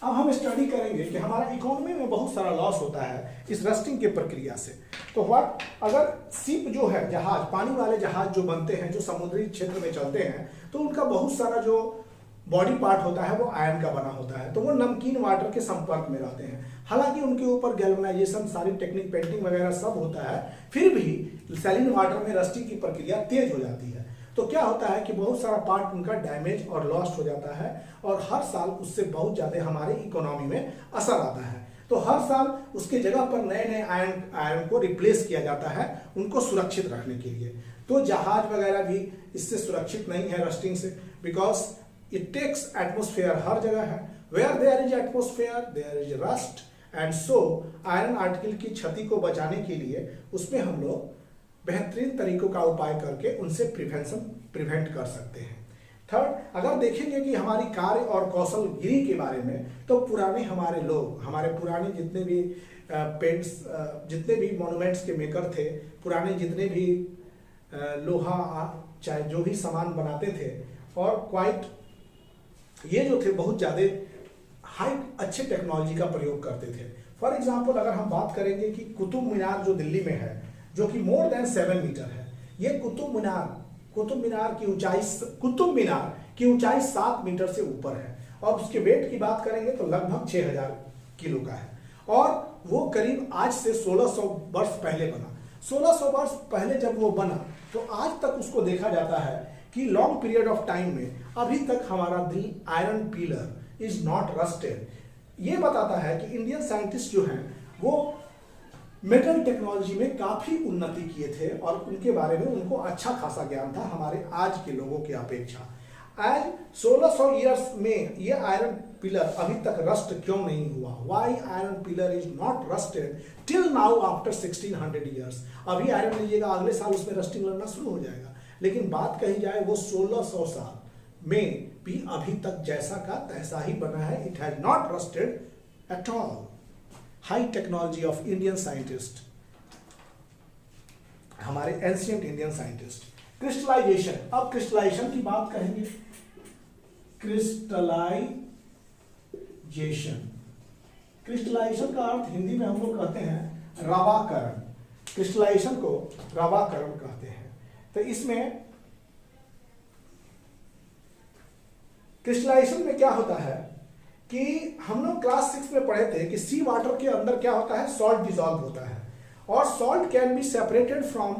हम स्टडी करेंगे कि हमारा इकोनॉमी में बहुत सारा लॉस होता है इस रस्टिंग के प्रक्रिया से। तो व्हाट, अगर शिप जो है, जहाज, पानी वाले जहाज जो बनते हैं, जो समुद्री क्षेत्र में चलते हैं, तो उनका बहुत सारा जो बॉडी पार्ट होता है वो आयरन का बना होता है, तो वो नमकीन वाटर के संपर्क में रहते हैं। हालांकि उनके ऊपर गैल्वेनाइजेशन, सारी टेक्निक, पेंटिंग वगैरह सब होता है, फिर भी सैलिन वाटर में रस्टिंग की प्रक्रिया तेज हो जाती है। तो क्या होता है कि बहुत सारा पार्ट उनका डैमेज और लॉस्ट हो जाता है, और हर साल उससे बहुत ज्यादा हमारे इकोनॉमी में असर आता है। तो हर साल उसके जगह पर नए नए आयरन को रिप्लेस किया जाता है, उनको सुरक्षित रखने के लिए। तो जहाज वगैरह भी इससे सुरक्षित नहीं है रस्टिंग से, बिकॉज इट टेक्स एटमोस्फेयर, हर जगह है, where there is atmosphere there is rust, and so iron article की क्षति को बचाने के लिए उसमें हम लोग बेहतरीन तरीकों का उपाय करके उनसे प्रिवेंट कर सकते हैं। थर्ड, अगर देखेंगे कि हमारी कार्य और कौशलगिरी के बारे में, तो पुराने हमारे लोग, हमारे पुराने जितने भी पेंट्स, जितने भी मॉन्यूमेंट्स के मेकर थे, पुराने जितने भी लोहा चाहे जो भी सामान बनाते थे, और क्वाइट ये जो थे बहुत ज़्यादा हाई अच्छे टेक्नोलॉजी का प्रयोग करते थे। फॉर एग्जाम्पल अगर हम बात करेंगे कि कुतुब मीनार जो दिल्ली में है, जो कि मोर देन 7 मीटर है, ये कुतुब मीनार की ऊंचाई 7 मीटर से ऊपर है, और उसके वेट की बात करेंगे तो लगभग 6000 किलो का है, और वो करीब आज से 1600 वर्ष पहले बना। 1600 वर्ष पहले जब वो बना, तो आज तक उसको देखा जाता है कि लॉन्ग पीरियड ऑफ टाइम में अभी तक हमारा दिल iron pillar is not rusted. ये बताता है कि इंडियन साइंटिस्ट जो हैं वो मेटल टेक्नोलॉजी में काफी उन्नति किए थे, और उनके बारे में उनको अच्छा खासा ज्ञान था हमारे आज के लोगों की अपेक्षा। आज 1600 ईयर्स में ये आयरन पिलर अभी तक रस्ट क्यों नहीं हुआ? Why iron pillar is not rusted till now after 1600 years? अभी आयरन लीजिएगा, अगले साल उसमें रस्टिंग लगना शुरू हो जाएगा, लेकिन बात कही जाए वो 1600 साल में भी अभी तक जैसा का तैसा ही बना है। It has not rusted at all. High technology of Indian scientist, हमारे एंशिएंट इंडियन साइंटिस्ट। क्रिस्टलाइजेशन, अब क्रिस्टलाइजेशन की बात करेंगे। क्रिस्टलाइजेशन का अर्थ हिंदी में हम लोग कहते हैं रवाकरण। क्रिस्टलाइजेशन को रवाकरण कहते हैं। तो इसमें क्रिस्टलाइजेशन में क्या होता है कि हम लोग क्लास 6 में पढ़े थे कि सी वाटर के अंदर क्या होता है, सॉल्ट डिसॉल्व होता है, और salt can be separated from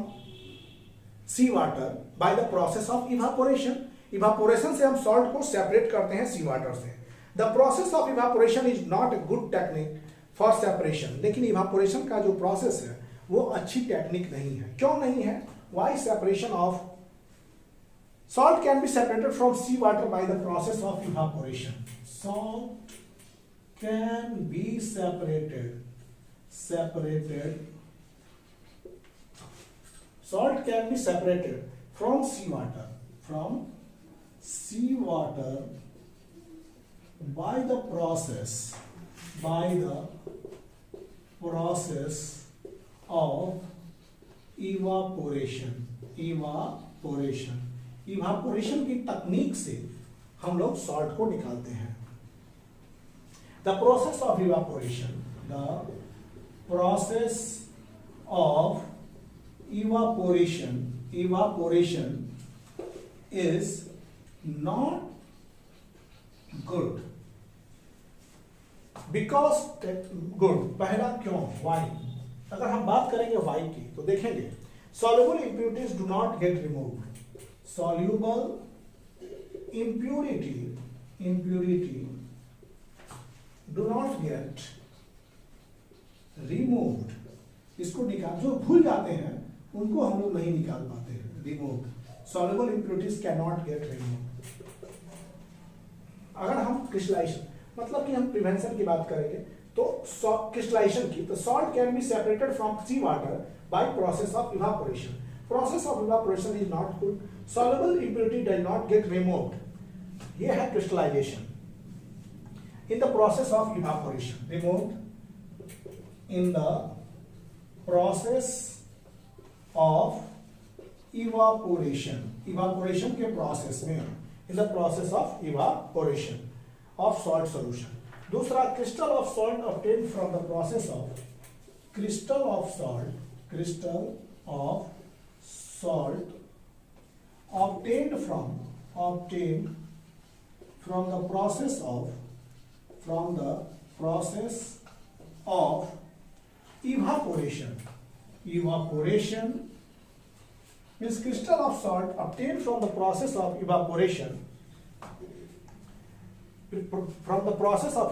sea water by the process of evaporation. Evaporation से हम सॉल्ट को सेपरेट करते हैं सी वाटर से। The process of evaporation is not a good technique for separation. लेकिन इवापोरेशन का जो प्रोसेस है वो अच्छी टेक्निक नहीं है। क्यों नहीं है? Why separation of salt can be separated from sea water by the process of evaporation. Salt can be separated. Salt can be separated from sea water. From sea water by the process of evaporation. Evaporation की तकनीक से हम लोग salt को निकालते हैं। The process of evaporation, evaporation is not good because good, पहला क्यों, वाई। अगर हम बात करेंगे वाई की तो देखेंगे soluble impurities do not get removed, soluble impurity do not get removed, इसको निकाल, जो भूल जाते हैं उनको हम लोग नहीं निकाल पाते हैं, removed, soluble impurities can not get removed. अगर हम क्रिस्टलाइजेशन मतलब कि हम प्रिवेंशन की बात करेंगे तो क्रिस्टलाइजेशन की, तो salt can be separated from sea water by process of evaporation, process of evaporation is not good, soluble impurity does not get removed, ये है crystallization. In the process of evaporation, removed in the process of evaporation, evaporation के process में, in the process of evaporation of salt solution। दूसरा, crystal of salt obtained from the process of, crystal of salt obtained from the process of evaporation means crystal of salt obtained from the process of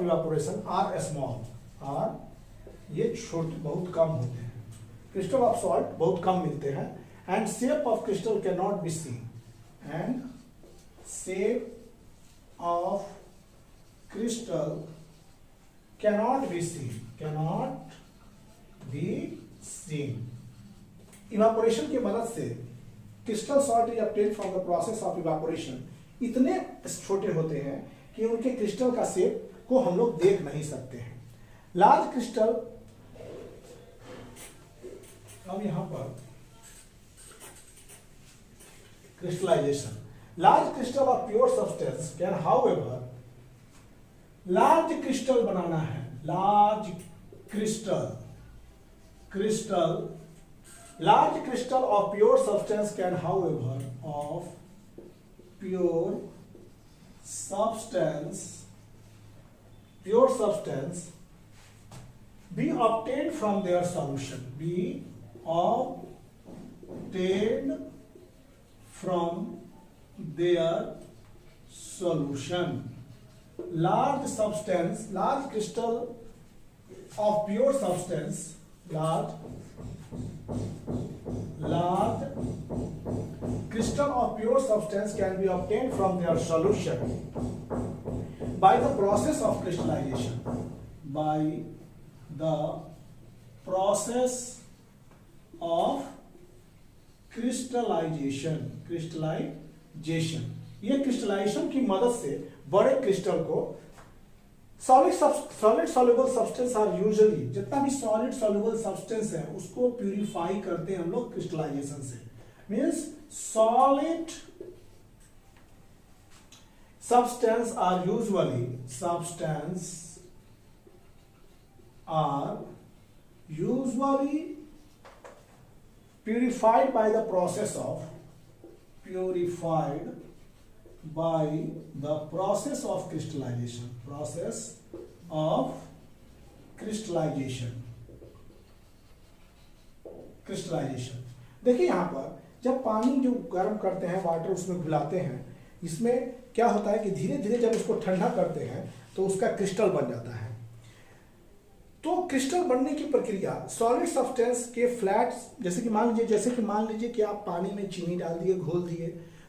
evaporation are small, are ये छोटे, बहुत कम होते हैं, crystal of salt बहुत कम मिलते हैं, and shape of crystal can not be seen, and shape of crystal cannot be seen. Evaporation की मदद से crystal salt is obtained from the process of evaporation, इतने छोटे होते हैं कि उनके क्रिस्टल का शेप को हम लोग देख नहीं सकते हैं। लार्ज क्रिस्टल, अब यहां पर crystallisation, large crystal of pure substance can however, large crystal बनाना है, large crystal large crystal of pure substance can however of pure substance be obtained from their solution, be obtained from their solution। large substance, large crystal of pure substance, large crystal of pure substance can be obtained from their solution by the process of crystallization, by the process of crystallization। ये crystallization की मदद से बड़े crystal को, solid soluble substance are usually, जितना भी solid soluble substance है उसको प्यूरिफाई करते हैं हम लोग क्रिस्टलाइजेशन से, means solid substance are usually purified by the process of crystallization। देखिए यहां पर जब पानी जो गर्म करते हैं, वाटर उसमें घुलाते हैं, इसमें क्या होता है कि धीरे धीरे जब इसको ठंडा करते हैं तो उसका क्रिस्टल बन जाता है। तो क्रिस्टल बनने की प्रक्रिया सॉलिड सब्सटेंस के फ्लैट्स, जैसे कि मान लीजिए कि आप पानी में चीनी डाल दिए, घोल दिए,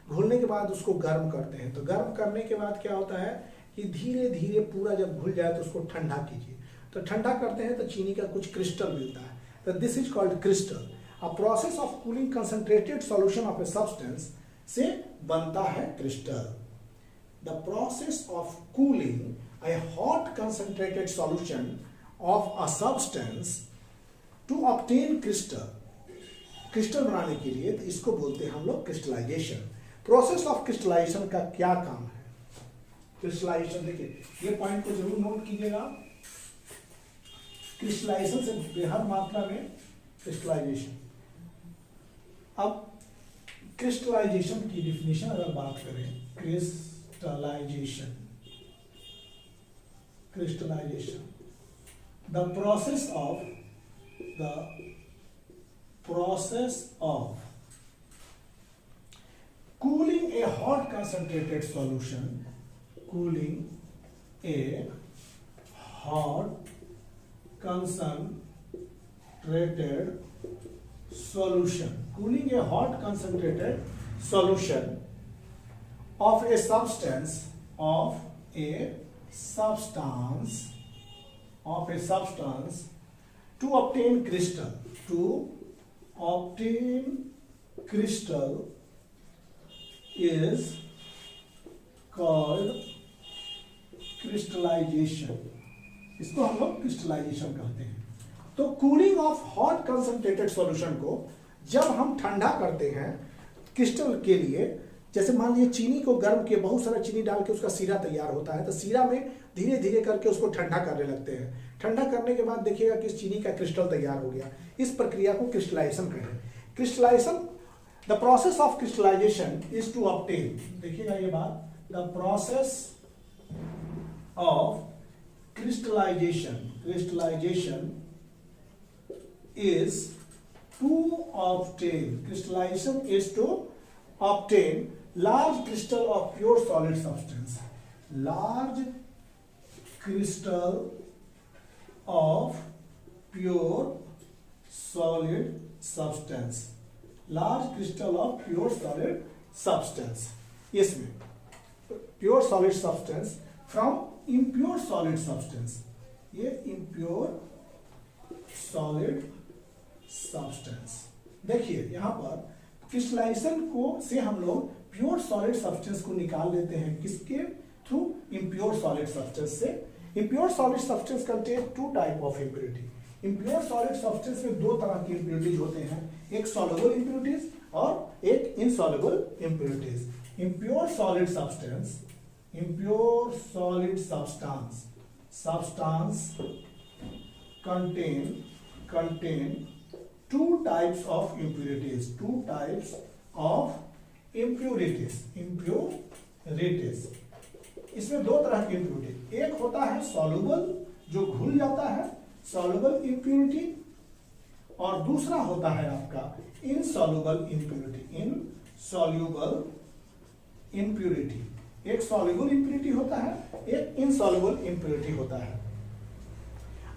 घोलने के बाद उसको गर्म करते हैं, तो गर्म करने के बाद क्या होता है कि धीरे धीरे पूरा जब घुल जाए तो उसको ठंडा कीजिए, तो ठंडा करते हैं तो चीनी का कुछ क्रिस्टल मिलता है, तो this is called crystal. A process of cooling concentrated solution of a substance से बनता है crystal. The process of cooling a hot concentrated solution of a substance to obtain crystal, crystal बनाने के लिए तो इसको बोलते हैं हम लोग क्रिस्टलाइजेशन। प्रोसेस ऑफ क्रिस्टलाइजेशन का क्या काम है? क्रिस्टलाइजेशन, देखिए ये पॉइंट को जरूर नोट कीजिएगा, क्रिस्टलाइजेशन से बेहद मात्रा में क्रिस्टलाइजेशन। अब क्रिस्टलाइजेशन की डिफिनेशन अगर बात crystallisation the process of cooling a hot concentrated solution, cooling a hot concentrated solution, cooling a hot concentrated solution of a substance to obtain crystal is called crystallization. इसको हम लोग crystallisation कहते हैं। तो cooling of hot concentrated solution को जब हम ठंडा करते हैं क्रिस्टल के लिए, जैसे मान लीजिए चीनी को गर्म के बहुत सारा चीनी डाल के उसका सीरा तैयार होता है, तो सीरा में धीरे धीरे करके उसको ठंडा करने लगते हैं। ठंडा करने के बाद देखिएगा कि चीनी का क्रिस्टल तैयार हो गया। इस प्रक्रिया को क्रिस्टलाइजेशन कहते हैं। Crystallization, the process of crystallization is to obtain, देखिएगा ये बात, the process of crystallization is to obtain large crystal of pure solid substance, large crystal of pure solid substance, इसमें pure solid substance from impure solid substance, ये impure solid substance। देखिए यहां पर crystallisation को से हम लोग प्योर सॉलिड सब्सटेंस को निकाल लेते हैं, किसके थ्रू? इम्प्योर सॉलिड सब्सटेंस से। Impure solid substance contain two type of impurity. Impure solid substance में दो तरह की इम्प्योरिटीज होते हैं, एक सॉल्युबल इम्प्योरिटीज और एक insoluble impurities. Impure solid substance contain two types of impurities, इसमें दो तरह की इम्प्योरिटी, एक होता है सॉल्युबल जो घुल जाता है, सॉल्युबल इम्प्योरिटी, और दूसरा होता है आपका इनसॉल्युबल इम्प्योरिटी। एक सॉल्युबल इम्प्योरिटी होता है, एक इनसॉल्युबल इम्प्योरिटी होता है।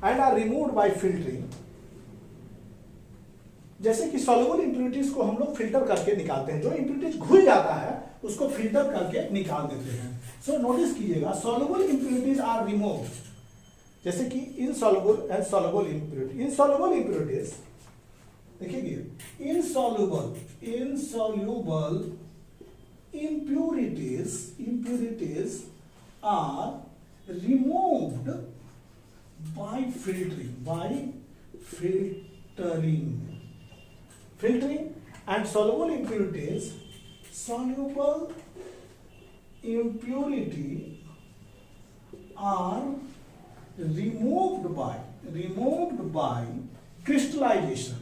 And are removed by filtering, जैसे कि सॉल्युबल इम्प्योरिटीज को हम लोग फिल्टर करके निकालते हैं, जो इम्प्योरिटीज घुल जाता है उसको फिल्टर करके निकाल देते हैं। सो नोटिस कीजिएगा, सॉल्युबल इम्प्योरिटीज आर रिमूव्ड, जैसे कि insoluble and soluble impurity. Insoluble impurities देखिए, insoluble impurities are removed by filtering, and soluble impurity are removed by crystallization।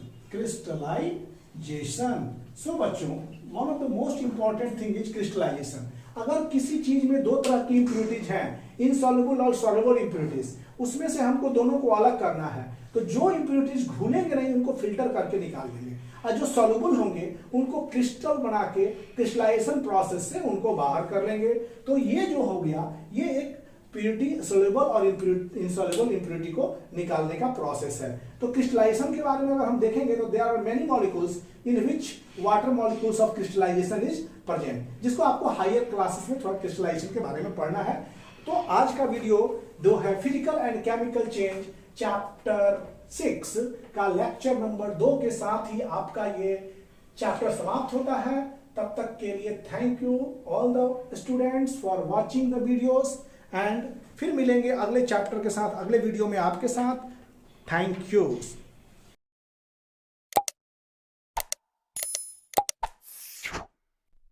So बच्चों, one of the most important thing is crystallization. अगर किसी चीज में दो तरह की इंप्योरिटीज हैं, इनसॉल्युबल और सॉल्युबल इंप्योरिटीज, उसमें से हमको दोनों को अलग करना है। तो जो इंप्योरिटीज घुलेंगे नहीं उनको फिल्टर करके निकाल देंगे, और जो सॉल्युबल होंगे उनको क्रिस्टल बना के क्रिस्टलाइजेशन प्रोसेस से उनको बाहर कर लेंगे। तो ये जो हो गया, ये एक प्योरिटी, सॉल्युबल और इनसॉल्युबल इंप्योरिटी को निकालने का प्रोसेस है। तो क्रिस्टलाइजेशन के बारे में अगर हम देखेंगे तो there are many molecules in which water molecules of crystallization is present, जिसको आपको हायर क्लासेस में थोड़ा क्रिस्टलाइजेशन के बारे में पढ़ना है। तो आज का वीडियो जो है physical and chemical change chapter 6 का लेक्चर नंबर 2 के साथ ही आपका ये चैप्टर समाप्त होता है। तब तक के लिए thank you all the students for watching the videos, and फिर मिलेंगे अगले चैप्टर के साथ, अगले वीडियो में आपके साथ। Thank you.